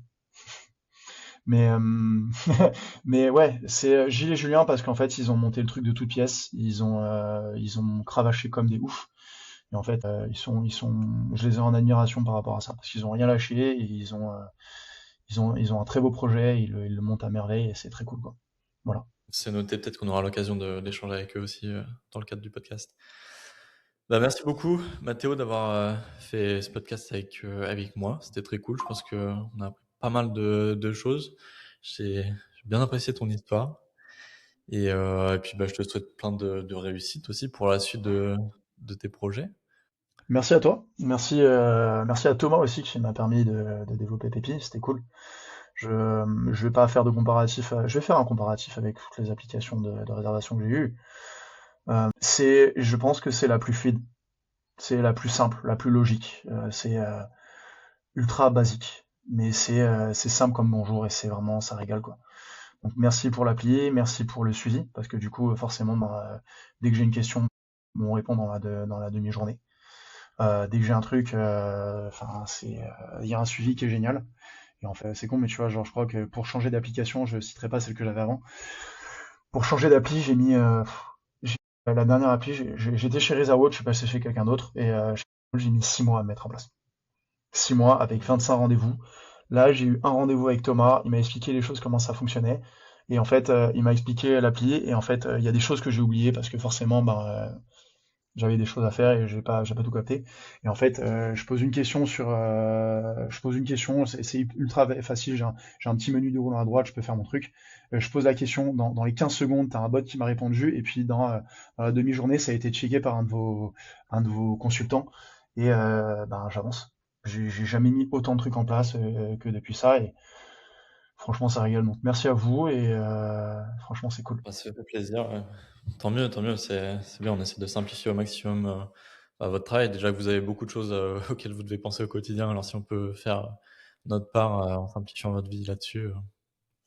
Mais, mais ouais, c'est Gilles et Julien parce qu'en fait, ils ont monté le truc de toutes pièces. Ils ont cravaché comme des oufs. Et en fait, je les ai en admiration par rapport à ça parce qu'ils ont rien lâché et ils ont un très beau projet. Ils le montent à merveille et c'est très cool, quoi. Voilà. C'est noté, peut-être qu'on aura l'occasion d'échanger avec eux aussi dans le cadre du podcast. Bah, merci beaucoup, Mathéo, d'avoir fait ce podcast avec moi. C'était très cool. Je pense qu'on a appris pas mal de choses. J'ai bien apprécié ton histoire. Et puis, bah, je te souhaite plein de réussite aussi pour la suite de tes projets. Merci à toi. Merci à Thomas aussi qui m'a permis de développer Pépi. C'était cool. Je vais pas faire de comparatif. Je vais faire un comparatif avec toutes les applications de réservation que j'ai eues. Je pense que c'est la plus fluide, c'est la plus simple, la plus logique. C'est ultra basique, mais c'est simple comme bonjour et c'est vraiment ça régale quoi. Donc merci pour l'appli, merci pour le suivi parce que du coup forcément dès que j'ai une question, on répond dans la demi-journée. Dès que j'ai un truc, enfin il y a un suivi qui est génial. Et en fait c'est con mais tu vois genre je crois que pour changer d'application, je citerai pas celle que j'avais avant. Pour changer d'appli, j'ai- la dernière appli, j'étais chez RezaWatch, je suis passé chez quelqu'un d'autre, et chez RezaWatch, j'ai mis 6 mois à me mettre en place. 6 mois avec 25 rendez-vous. Là, j'ai eu un rendez-vous avec Thomas, il m'a expliqué les choses, comment ça fonctionnait. Et en fait, il m'a expliqué l'appli, et en fait, il y a des choses que j'ai oubliées parce que forcément, j'avais des choses à faire et j'ai pas tout capté. Et en fait, je pose une question, c'est ultra facile. J'ai un petit menu de roulant à droite, je peux faire mon truc. Je pose la question, dans les 15 secondes, t'as un bot qui m'a répondu, et puis dans la demi-journée, ça a été checké par un de vos consultants, et j'avance. J'ai jamais mis autant de trucs en place que depuis ça, et franchement, ça régale. Donc, merci à vous, et franchement, c'est cool. Bah, ça fait plaisir. Ouais. Tant mieux. C'est bien. On essaie de simplifier au maximum bah, votre travail. Déjà que vous avez beaucoup de choses auxquelles vous devez penser au quotidien. Alors si on peut faire notre part en simplifiant votre vie là-dessus,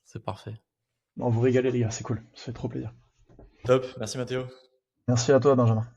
c'est parfait. Bon, vous régalez, les gars, c'est cool. Ça fait trop plaisir. Top. Merci Mathéo. Merci à toi, Benjamin.